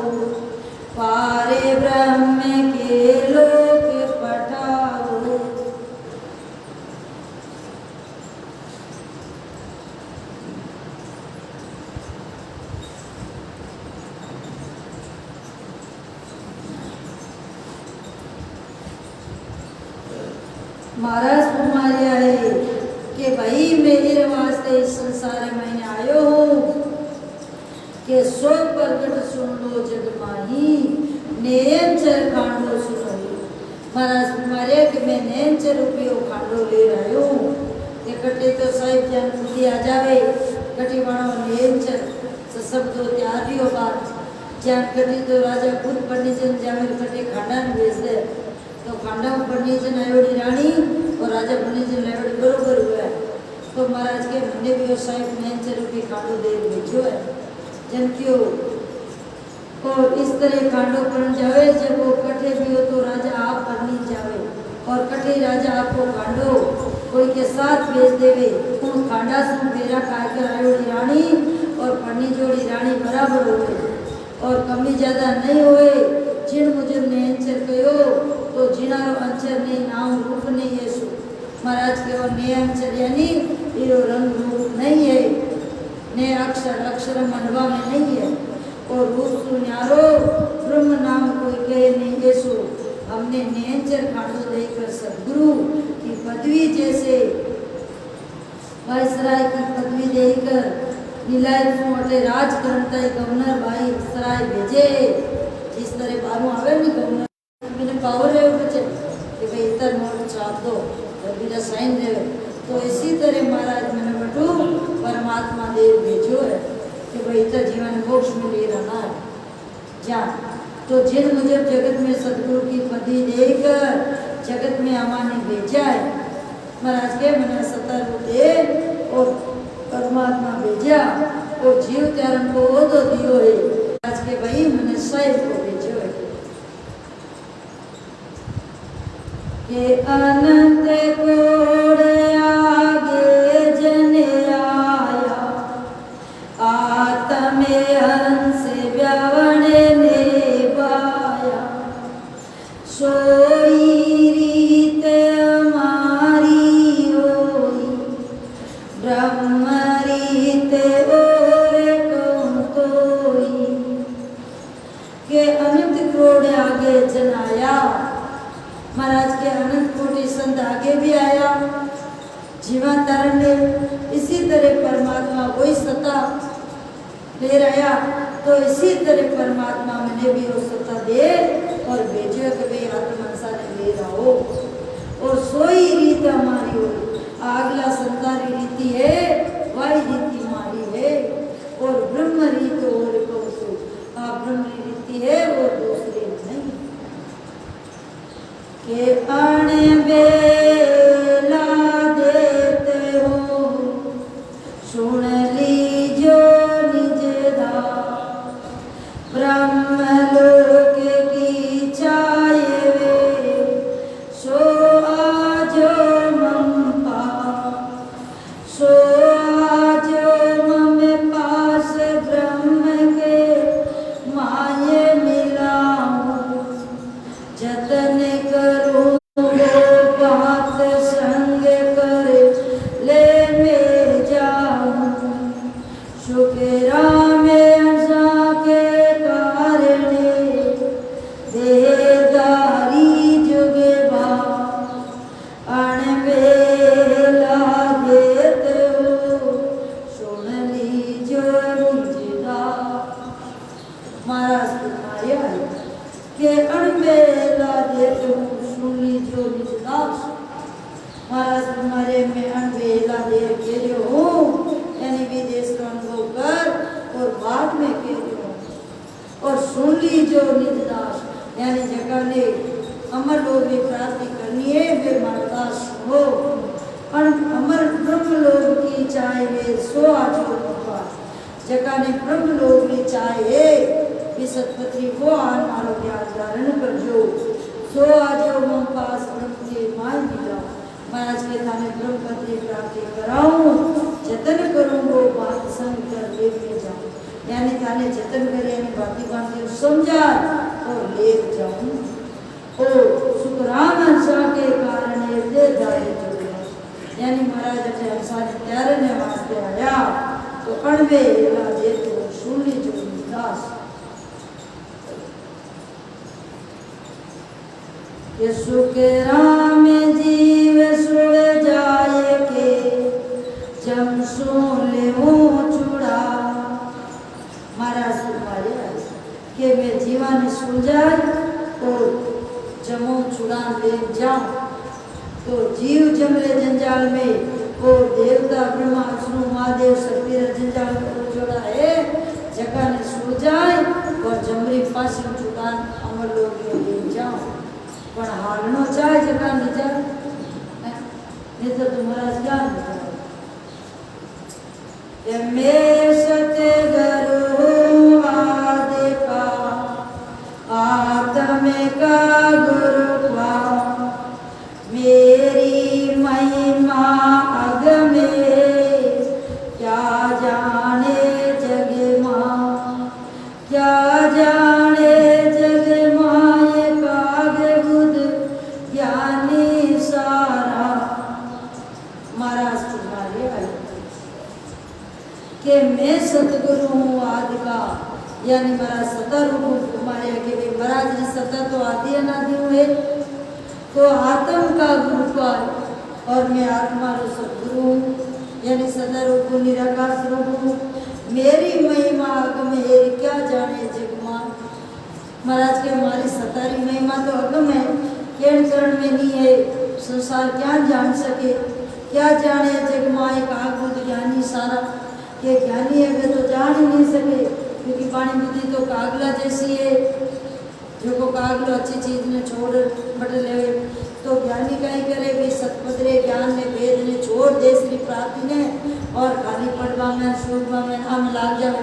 पारे ब्रह्म के लोक पठाओ। महाराज फरमाया है कि भाई मेरे वास्ते इस संसार में आयो हूँ कि सो प्रगट सुन लो जग माही नेम चर खांडो सुनो। महाराज फरमाया कि मैं नेम चर रुपयो खांडो ले रहा हूँ कि कटे तो साहिब जान बुद्धि आ जावे कटी वाणो नेम चर सब तो त्यारियो बात जान कटी तो राजा खुद पंडित जन जावे कटे खांडा ने बेच दे तो खांडा में पंडित जन आयोड़ी रानी और राजा पंडित जन लायोड़ी बरोबर हुआ है। तो महाराज के मने भी साहिब नेम चर रुपये खांडो दे भेजो है जन क्यों और इस तरह खांडो बन जावे जब वो कटे भी हो तो राजा आप करनी जावे और कटे राजा आपको खांडो कोई के साथ भेज देवे उन खांडा से फेरा खाकर आयोड़ी रानी और पन्नी जोड़ी रानी बराबर हो और कमी ज्यादा नहीं होए जिन मुझे ने अंचर कयो तो जिनारो अंचर ने नाम रूप ने यीशु महाराज के वो ने अंचर यानी ये रंग रूप नहीं है ने अक्षर अक्षर मनवा में नहीं है और रूप सुन्यारो ब्रह्म नाम कोई कहे नहीं यीशु हमने नेंचर खांडो देकर सदगुरु की पदवी जैसे वायसराय की पदवी देकर नीलाय मोटे राज करता गवर्नर भाई सराय भेजे इस तरह बारू आवे नहीं गवर्नर मैंने पावर है बच्चे कि भाई इतना नोट छाप दो और बिना साइन दे तो इसी तरह महाराज मैंने बटू परमात्मा देव भेजो है कि भाई इतना जीवन मोक्ष में ले रहा है जा तो जिन मुझे जगत में सदगुरु की पदवी देकर जगत में अमाने भेजा है महाराज के मैंने सतर दे और परमात्मा भेजा और जीव त्यारन को वो तो दियो है आज के भाई मैंने साहिब को भेजो है के अनंत कोड़े आगे जन आया आत्मे हंस व्यावणे ने पाया सोई रीत हमारी होई ब्रह्म रीत और कौन तोई के अनंत करोड़ आगे जन आया महाराज के अनंत कोटि संत आगे भी आया जीवा तारण ने इसी तरह परमात्मा वही सत्ता ले रहा तो इसी तरह परमात्मा मैंने भी वो सत्ता दे और भेजो कि भाई आत्मनसा ने ले रहा हो और सोई रीत हमारी हो आगला संतारी रीति है वाई रीति हमारी है और ब्रह्म रीत और कौसु ब्रह्म रीति है और दूसरी नहीं के अण बेला देते हो सुन लीजो निजदा ब्रह्म लोक की चाहे वे सो आजो मंपा सो चाहे सो आजो बापा जका ने प्रभु लोग ने चाहे कि सतपत्री वो आन मारो ज्ञान धारण करजो सो आजो पास प्रभु के मान भी जाओ महाराज के थाने ब्रह्म पत्री प्राप्ति कराऊं जतन करूंगो बात संग कर लेके जाऊं यानी थाने जतन करे यानी बाती बाती समझा और ले जाऊं ओ सुखराम हंसा के कारण ये दे जाए यानी महाराज अपने हंसाने त्यारे ने वास्ते आया तो कणवे एला दे तो सुनी जो दास ये सुख राम जीव सुर जाए के जम सोले हो चुड़ा महाराज तुम्हारे के मैं जीवन सुन जाए और जमो चुड़ा ले जाऊं तो जीव जमले जंजाल में वो देवता ब्रह्मा विष्णु महादेव शक्ति जंजाल को जोड़ा है जगह ने सो जाए और जमरी पास चुड़ा अमर लोग ले जाओ पर हालनो चाहे जगह नहीं जाए नहीं तो तुम्हारा ज्ञान मैं सत्य गुरु आदि का आत्म का गुरु का मेरी महिमा अग में क्या जाने जग मां क्या जाने जग माए कागे बुध ज्ञानी सारा महाराज तुम्हारे आए कि मैं सतगुरु हूँ आदि का यानी महाराज सता रूप हूँ तुम्हारे आगे भी महाराज ने सता तो आदि अनादि हुए तो आत्म का गुरु का और मैं आत्मा रो सदगुरु हूँ यानी सदा रूप निराकार स्वरूप हूँ मेरी महिमा अगम है क्या जाने जगमा महाराज के हमारी सतारी महिमा तो अगम है केन चरण में नहीं है संसार क्या जान सके क्या जाने जगमा एक आगुद ज्ञानी सारा ये ज्ञानी है वे तो जान ही नहीं सके क्योंकि पानी बुद्धि तो कागला जैसी है जो को कागलो अच्छी चीज ने छोड़ बट ले तो ज्ञानी का ही करे भी सतपदरे ज्ञान ने वेद ने छोड़ दे श्री प्राप्ति ने और खाली पढ़वा में सुखवा में हम लाग जावे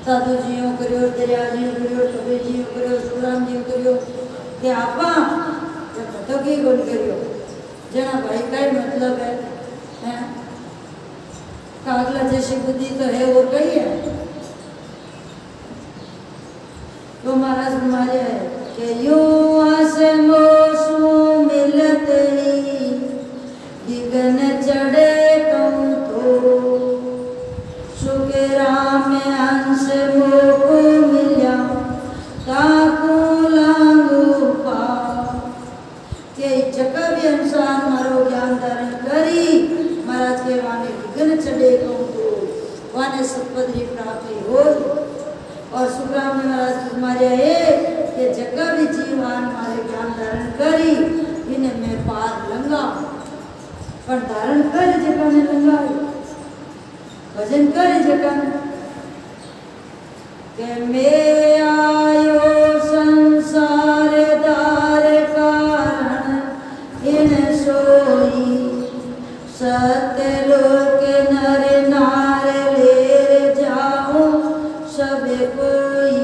साधु जियो करियो दरिया जियो करियो कबीर जियो करियो सुखराम जियो करियो के आपा जब तो की गुण करियो जना भाई का मतलब है कागला जैसी बुद्धि तो है और कही है तो महाराज हमारे है कि यो आसमो सु मिलत ही गिगन चढ़े कहूँ तो सुख राम अंश मोको मिल्या ताकू लांगू पा के जगह भी अनुसार मारो ज्ञान धारण करी महाराज के वाने गिगन चढ़े कहूँ तो वाने सतपदरी प्राप्ति हो और सुखराम महाराज तुम्हारे ये जगह भी जीवान मारे ज्ञान धारण करी इन्हें मैं पार लंगा पर धारण कर जगह ने लंगा भजन कर जगह के मैं आयो संसार दार कारण इन सोई सत्य लोक नर नार ले जाओ सब कोई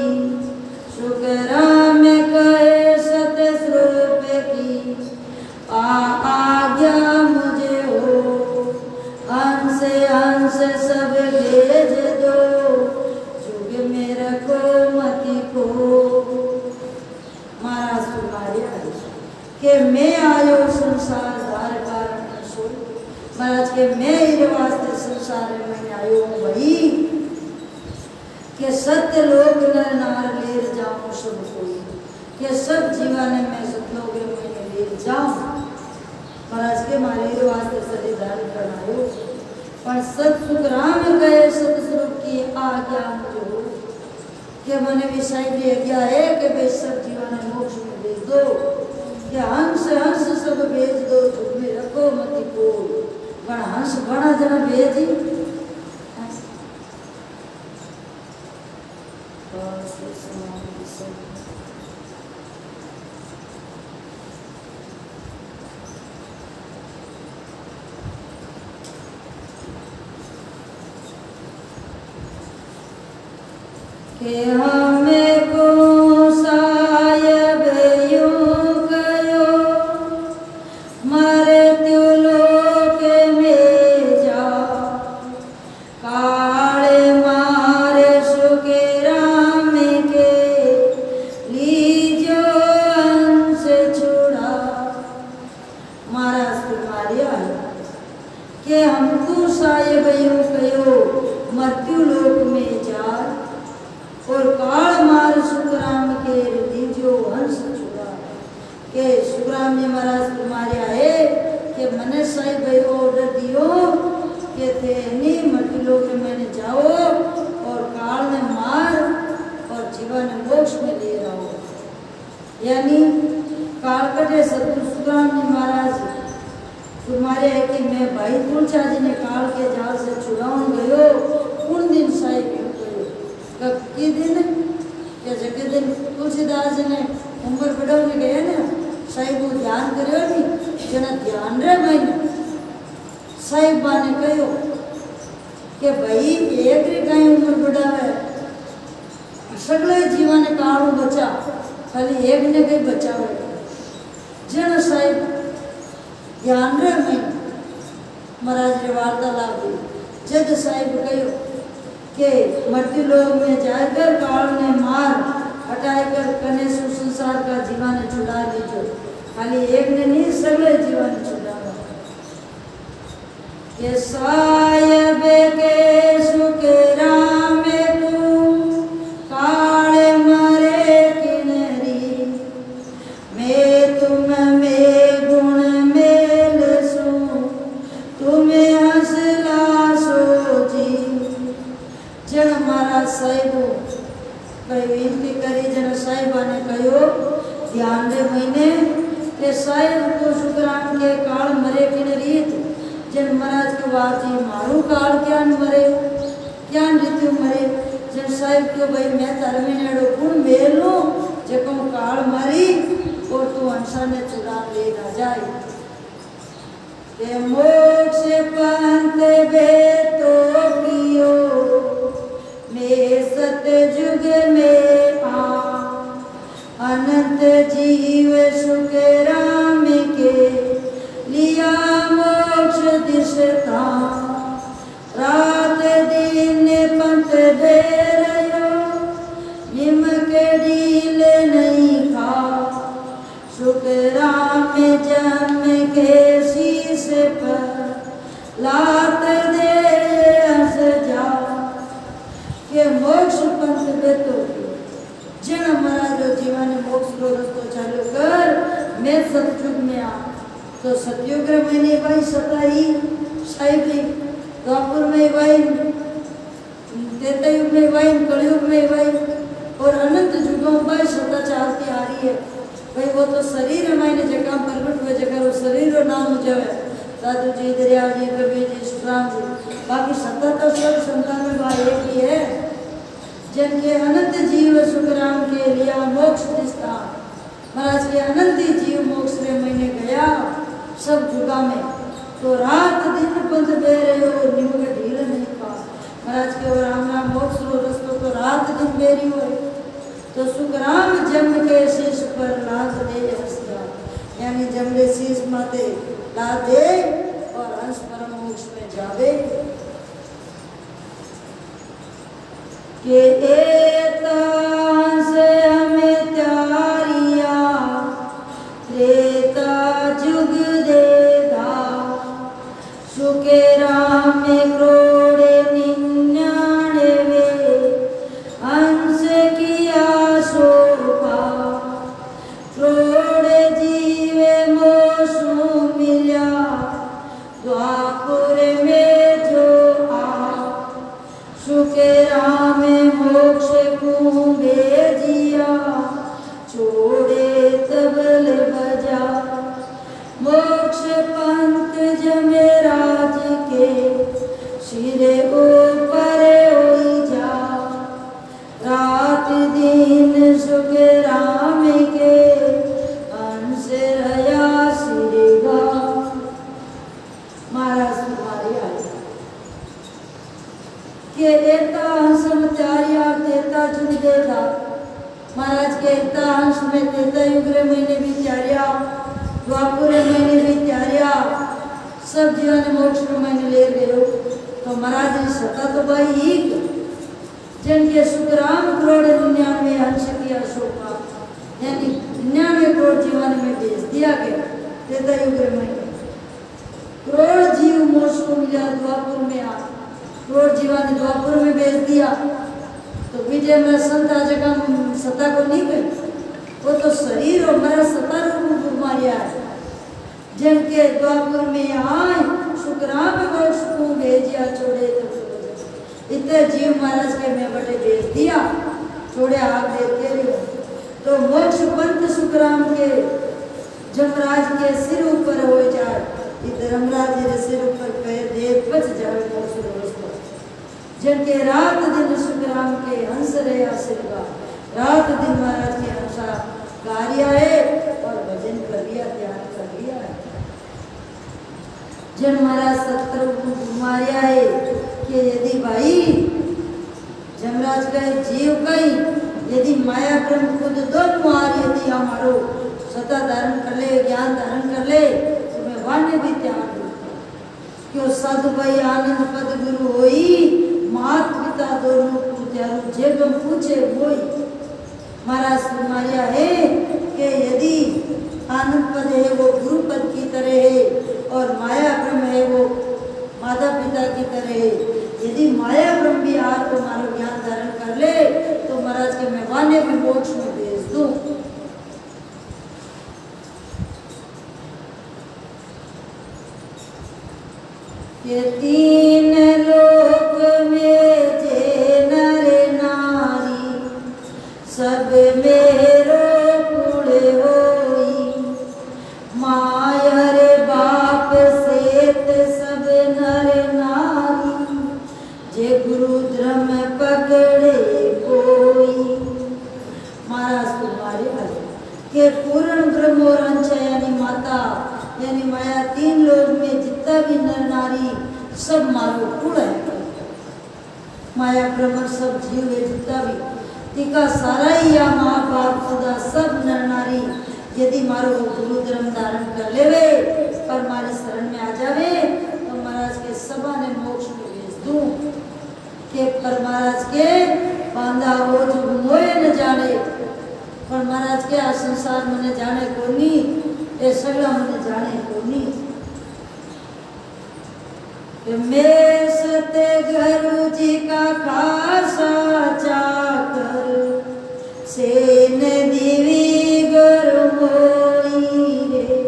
सुख राम कहे सत्य स्वरूप की आज्ञा मुझे हो अंश अंश सब भेज दो जुग में रखो मति को महाराज तुम्हारे के मैं आयो संसार धार कारण सो महाराज के मैं ही वास्ते संसार में आयो हूँ वही कि सत्य लोग नर नार ले जाऊं सब कोई कि सब जीवन में सतलोग में ले जाऊं महाराज के मारे वास्ते सदी धारण करनायो पर सत सुख राम गए सत स्वरूप की आज्ञा मुझे हो कि मैंने विषय की आज्ञा है कि वे सब जीवन मोक्ष में भेज दो कि हंस हंस सब भेज दो झुक में रखो मति को पण हंस बड़ा जना भेजी કે હમે કો સાયબ यूं कयो मृत्यु लोक में जा काले मारे सुके राम के लीजो अंश छुड़ा। महाराज मारिया के हमको सायब यूं कयो मृत्यु लोक में जा और काल मार सुखराम के दीजो हंस छुड़ा। के सुखराम जी महाराज मारिया है कि मने साई भाई ऑर्डर दियो कि थे नहीं मृत्यु लोक में जाओ और काल ने मार और जीवन मोक्ष में ले रहो। यानी काल कटे सतगुरु सुखराम जी महाराज तुम्हारे है कि मैं भाई तुलसा जी ने काल के जाल से छुड़ाऊं गयो उन दिन साई कब की दिन के जगह दिन तुलसीदास जी ने उम्र बढ़ाने गए ना साहिब ध्यान करो नी जना ध्यान रे मैंने साहिबा ने कहो कि भाई एक रे कहीं उम्र बढ़ावे सगले जीवन काल बचा खाली एक ने कहीं बचावे जन साहिब ध्यान रे मैंने महाराज रे वार्तालाप हुई जज साहिब कहो के मृत्यु लोक में जाकर काल ने मार हटाकर कने संसार का जीवन छुड़ा लीजो खाली एक ने नहीं सगले जीवन छुड़ा। के सायब के सुख राम तू काले मरे किनरी मैं तुम में गुण मेल सो तुम्हें हंसला सो जी। जन महाराज साहिबो कई विनती करी जन साहिबा ने कहो ध्यान दे महीने के साहिब को सुखराम के काल मरे किन रीत जन महाराज के वाजी मारू काल क्या मरे क्या ऋतु मरे जन साहिब के भाई मैं तरमी नेड़ो गुण मेलू जको काल मरी और तू अंसा ने चुरा ले ना जाए के मोक्ष पंथ बे तो पियो मैं सतयुग में आ अनंत जीव सुख राम के लिया मोक्ष दिशता रात दिन पंथ बेरयो निम के डील नहीं खा सुख राम जम के शीश पर लात दे हंस जा। के मोक्ष पंथ बेतो जन महाराज जीवन मोक्ष रो रस्तो चालू कर मैं सतयुग में आ तो सतयुग में नहीं भाई सताई साहिब द्वापर में भाई त्रेतायुग में भाई कलयुग में भाई और अनंत युगों में भाई सता चाहती आ रही है भाई वो तो शरीर हमारे जगह प्रगट हुए जगह वो शरीर नाम जावे दादू जी दरिया जी कबीर जी सुखराम जी बाकी सत्ता तो सब संतान में भाई एक ही है जिनके अनंत जीव सुखराम के लिया मोक्ष दिशा। महाराज के अनंत जीव मोक्ष रे महीने गया सब जुगा में तो रात दिन पंथ दे रहे हो निमक ढील नहीं पा महाराज के राम राम मोक्ष रो रस्तो तो रात दिन बेरी हो तो सुखराम जम के शीश पर लाद दे हंस जा यानी जमले शीश माते ला दे और हंस परम मोक्ष में जावे। के एतांस हमें त्यारिया त्रेता जुग देगा सुखे राम क्रोड़े 99 अंश किया शोभा क्रोड़े जीवे मोसु मिल्या द्वापुर में जो आ सुखे राम मोक्ष के एता हंस त्यारिया तेता चुन देता महाराज के एता हंस में तेता युग्र महीने भी त्यारिया द्वापुर महीने भी त्यारिया सब जीवन मोक्ष महीने ले गए हो तो महाराज ने सता तो भाई ही जिनके सुखराम करोड़ 99 हंस की अशोका यानी 99 करोड़ जीवन में भेज दिया गया तेता युग्र महीने करोड़ जीव मोक्ष को मिला द्वापुर में आ करोड़ जीवन द्वापुर में भेज दिया तो विजय में संत जगह सता को नहीं गई वो तो शरीर और मेरा सता रूप मारिया है जिनके द्वापुर में आए शुक्राम मोक्ष को भेजिया छोड़े तो इतने जीव महाराज के मैं बटे भेज दिया छोड़े आप देते रहो तो मोक्ष पंथ शुक्राम के जमराज के सिर ऊपर हो जाए धर्मराज के सिर ऊपर पैर दे बच जाए मोक्ष व्यवस्था जिनके रात दिन शुक्राम के हंस रहे आशीर्वाद रात दिन महाराज के हंसा कार्य है और भजन कर लिया ध्यान कर लिया है जन महाराज सत्र मारिया है कि यदि भाई जमराज का जीव कहीं यदि माया ब्रह्म खुद दोनों आ यदि हमारो सता धारण कर ले ज्ञान धारण कर ले तो मैं वाण्य भी त्याग दूँ क्यों साधु भाई आनंद पद गुरु होई मात पिता दोनों को त्याग जे तुम पूछे वही महाराज मारिया है कि यदि आनंद पद है वो गुरु पद की तरह है और माया ब्रह्म है वो माता पिता की तरह है यदि माया ब्रह्म भी आ तो हमारा ज्ञान धारण कर ले तो महाराज के मैं वाण्य भी मोक्ष में भेज दूं ये तीन लोक में जे नर नारी सब मेरो कुल होई माया रे बाप सेत सब नर नारी जे गुरु धर्म पकड़े कोई महाराज तुम्हारे के पूर्ण ब्रह्म और अंश यानी माता यानी माया तीन लोग में जितना भी नर नारी सब मारो कुल है माया ब्रह्म सब जीव है जितना भी टीका सारा ही या माँ बाप खुदा सब नर नारी यदि मारो गुरु धर्म धारण कर लेवे पर हमारे शरण में आ जावे तो महाराज के सभा ने मोक्ष में भेज दूं के पर महाराज के बांधा हो जो मोए न जाने पर महाराज के आ संसार मने जाने को नहीं ये सगला मने जाने को नहीं मैं सते गुरु जी का खासा चाकर सेन दिवी गुरु मोई रे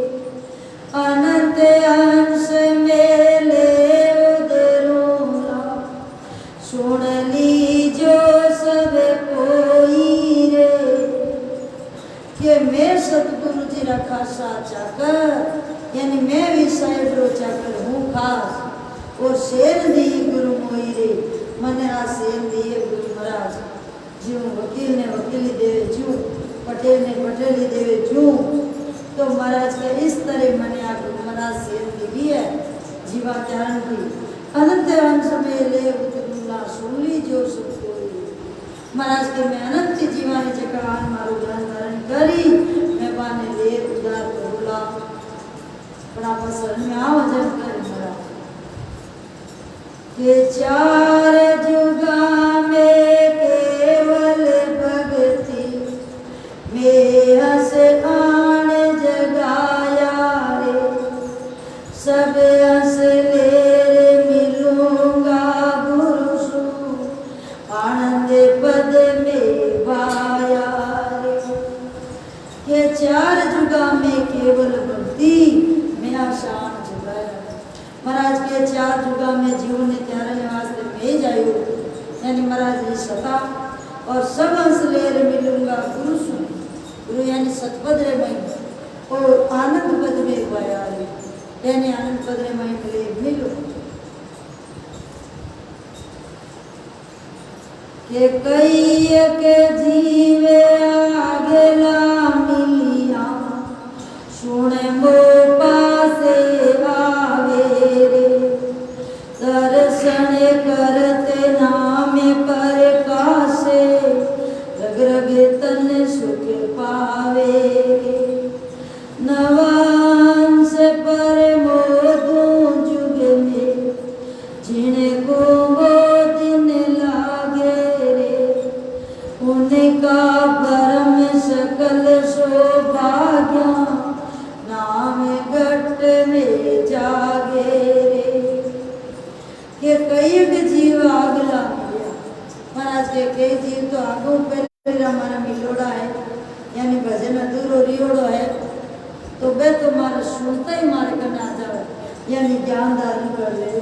अनंत अंश मेले उदरूला सुन ली जो सब कोई रे कि मैं सतगुरु जी का खासा चाकर यानी मैं भी साहेब रो चाकर हूँ खास और शेर दी गुरु मोई रे मने आ शेर दिए गुरु महाराज ज्यों वकील ने वकीली देवे ज्यों पटेल ने पटेली देवे ज्यों तो महाराज के इस तरह मने आ गुरु महाराज शेर दी है जीवा चारण की अनंत अंश में ले उतरूला सुनली जो सब कोई महाराज के मैं अनंत जीवा ने जगह आन मारो ज्ञान धारण करी मैं बाने ले उदार करूला बड़ा पसंद में आओ जब कर महाराज के चार जुगा में केवल भक्ति में हस आन जगाया रे सब हस ले मिलूंगा गुरु सु आनंद पद में भाया रे के चार जुगा में केवल भक्ति में आसान महाराज के चार जुगा में जीवन ने त्यारने वास्ते भेज आयो यानी महाराज ने सता और सब अंश ले रे मिलूंगा गुरु सुन गुरु यानी सतपद रे मई और आनंद पद में पाया रे यानी आनंद पद रे मई मिले मिलो के कई के जीवे आगे ला मिलिया सुने मो पासे आवे रे तरस दर्शन करते नाम प्रकाशे रग रग तन सुख पावे नवांश पर मोदू जुग में जिनको वो दिन लागे रे उनका परम सकल सौभाग्य नाम घट में जागे रे के कई जीव आगला महाराज के कई जीव तो आगू पहले हमारा मिलोड़ा है यानी भजन अधूरो रियोड़ो है तो वे तो मारा सुनता ही मारे करने आ जाए यानी ज्ञान धारण कर ले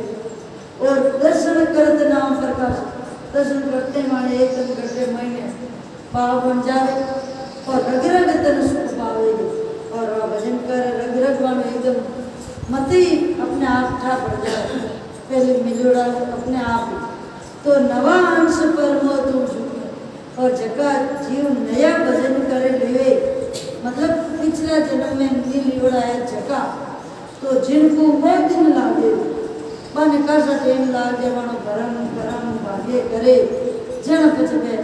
और दर्शन करते नाम प्रकाश दर्शन करते मारे एकदम करते महीने पाव बन जाए और रग रग तन सुख पावेगी और वह भजन कर रग रग वालों एकदम मत ही अपने आप ठा पड़ जाए पहले मिलोड़ा अपने आप ही तो नवा अंश पर मोदू झुके और जगह जीव नया भजन करे ले मतलब पिछला जन्म में मिलोड़ा है जगह तो जिनको वो दिन लागे बन कर टेम लागे मानो भरम भरम भाग्य करे जन पचवे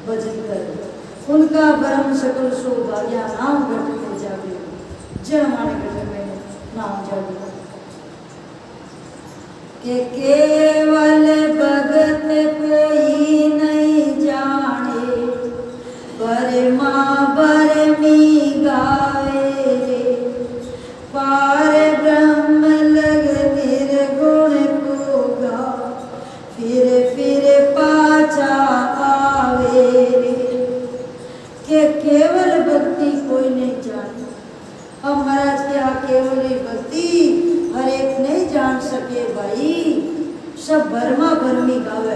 भजन करे उनका भरम सकल सौभाग्य नाम घट में जागे जन माने घट में नाम जागे के केवल भगत कोई नहीं जाने बरमा बरमी गावे रे पार ब्रह्म लग निर्गुण होगा फिर पाछा आवे रे के केवल भक्ति कोई नहीं जाने अब महाराज के यहाँ केवल ही भक्ति हर एक नहीं जान सके भाई सब भरमा भरमी गावे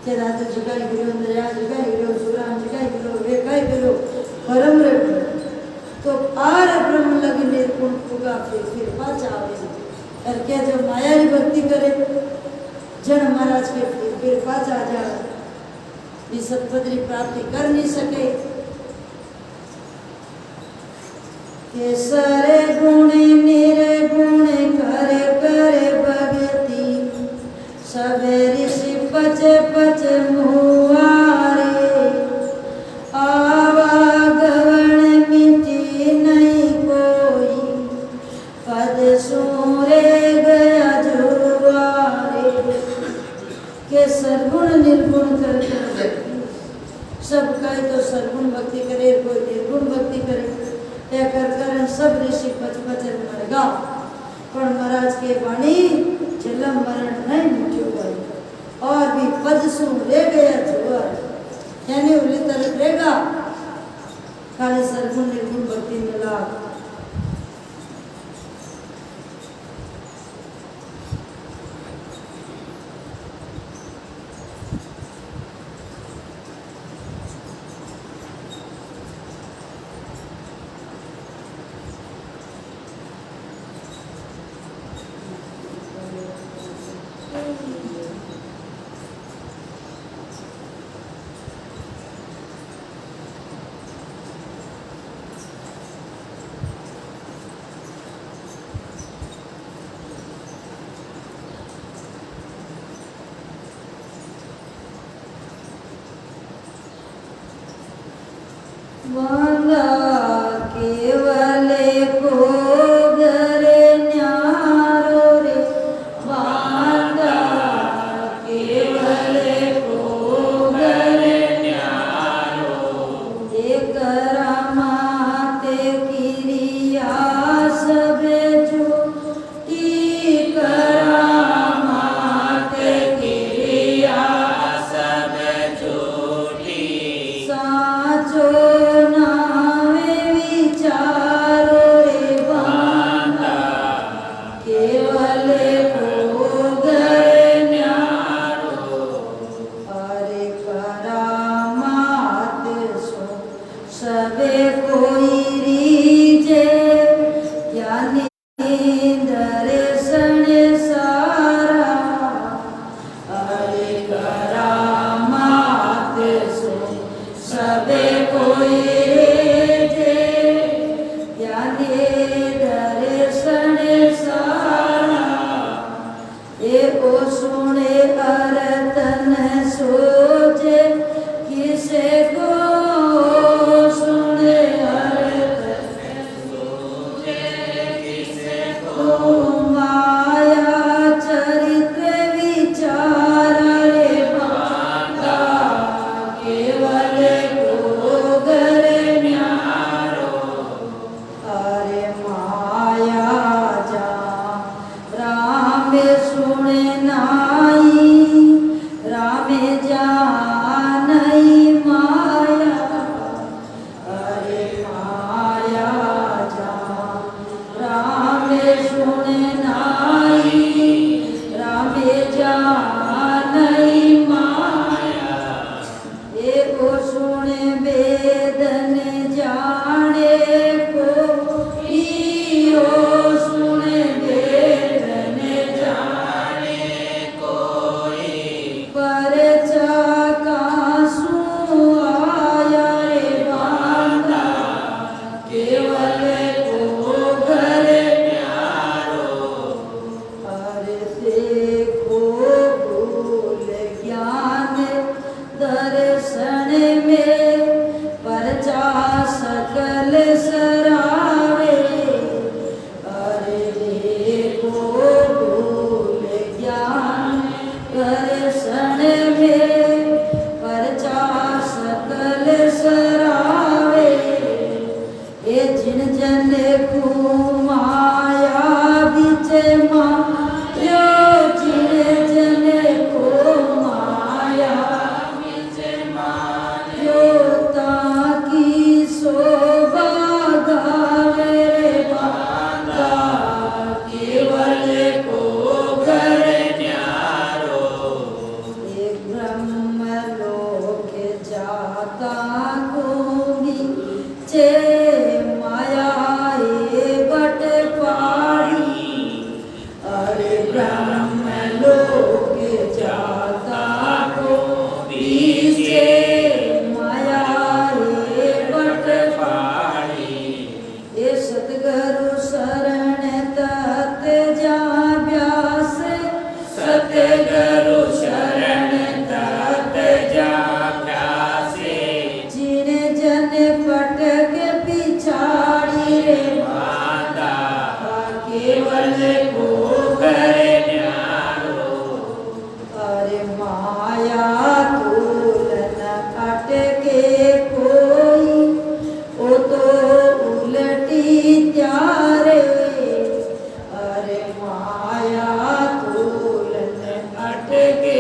के रात जुगाई गिरो दया जुगाई गिरो सुरान जुगाई गिरो वे गाई गिरो परम रे तो आर ब्रह्म लगे निर्गुण होगा फिर पाछा आवे और क्या जो माया री भक्ति करे जन महाराज के फिर पाछा जाए ये सतपदी प्राप्ति कर नहीं सके केसरे गुण निर्गुण करे करे भगति सब ऋषि पच पच मुहारे आवागमन मिटी नहीं कोई पद सूरे गया जुआरे के सरगुण निर्गुण कर सब कहे तो सरगुण भक्ति करे कोई निर्गुण भक्ति करे कर सब ऋषि पचपचन मरेगा पर महाराज के वाणी जन्म मरण नहीं मिट्यो गई और भी पद सु रह गया जुआ यानी उली तरफ रहेगा खाली सरगुण निर्गुण भक्ति मिला वांगा केवले को घरे न्यारो रे वांगा केवले को घरे न्यारो एक रामाते किरिया सबे जो एक रामाते किरिया सबे झूठी साचो नावे नहीं माया एको सुने वेदन जाने को इयो सुने वेदन जाने कोई पर चाकासु आया रे बांधा केवल को घर प्यारो हर देखो भूल ज्ञान दर्शन में परचा सकल सरावे हरे देखो भूल ज्ञान दर्शन में परचा सकल सरावे ये जिन जन को माया बिच मायो जिन जन को माया बिच मायो ताकी शोभा गावे रे बांधा केवल को घर न्यारो ये ब्रह्म लोक जाता घूमी चे माया ये बट पाड़ी अरे ब्रह्म लोक जाता को पीछे माया ये बट पाड़ी ये सतगुरु शरण तत जा व्यास सतगुरु शरण तत जा व्यास जिन जन पटक पिछाड़ी रे बांधा केवल को घर न्यारो अरे माया तुलन अटके कोई ओ तो उलटी त्यारे अरे माया तुलन अटके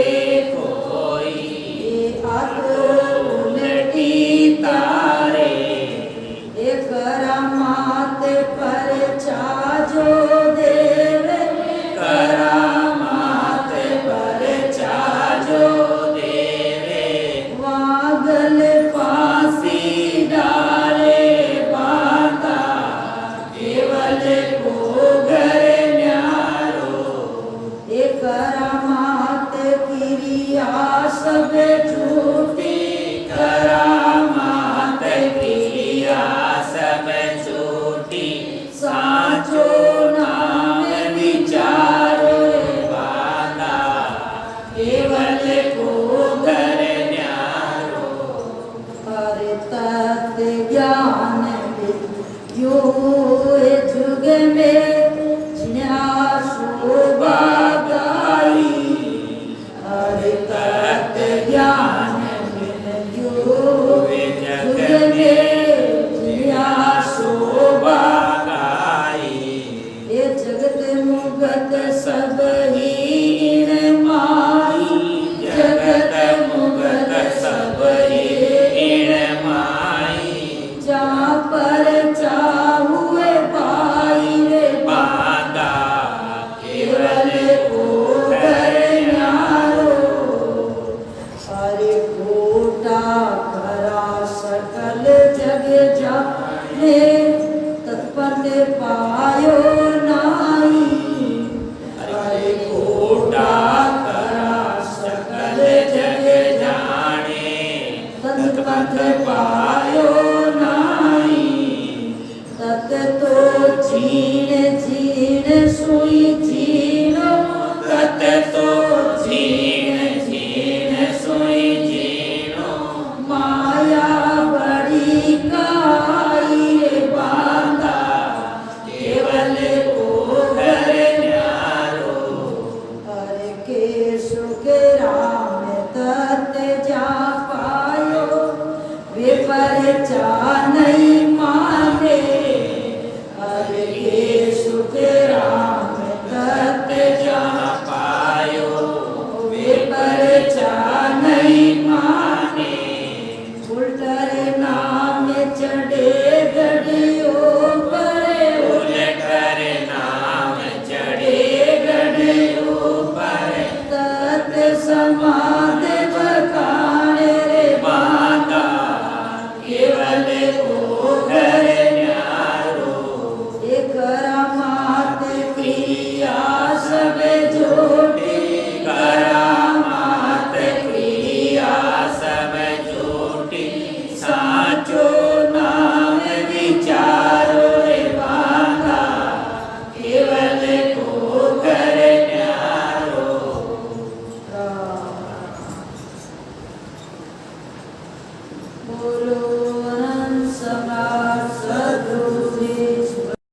कोई आ तो उलटी तारे ये करामात पर छाजो देवे करामात पर छाजो देवे वागल फांसी डाले बांधा केवल को घर न्यारो ये करामात क्रिया सब झूठी करामात क्रिया सब झूठी साचो नाम विचारो बांधा केवल को घर न्यारो हरे तत् ज्ञान यो जुग में जिन्या शोभा गाई हरे तत् ज्ञान यो जुग में जिन्या शोभा गाई ये जगत मुगत सब हीन माई जगत मुगत सब हीन माई जहाँ पर चाहुए पाई रे बांधा केवल को घर न्यारो हरे कोटा करा सकल जग जाने तत्पद पायो नाई हरे कोटा करा सकल जग जाने तत्पद पायो नाई तत तो छीन छीन सुई छीनो तत तो छीन छीन सुई छीनो माया बड़ी काई रे बांधा केवल को घर न्यारो हरे के सुख राम तत जा पायो वे पर चा नहीं माने हरे के सुख राम तत जा पायो वे पर चा नहीं माने उल्टर नाम चढ़े गढ़ियो पर उल्टर नाम चढ़े गढ़ियो पर महाराज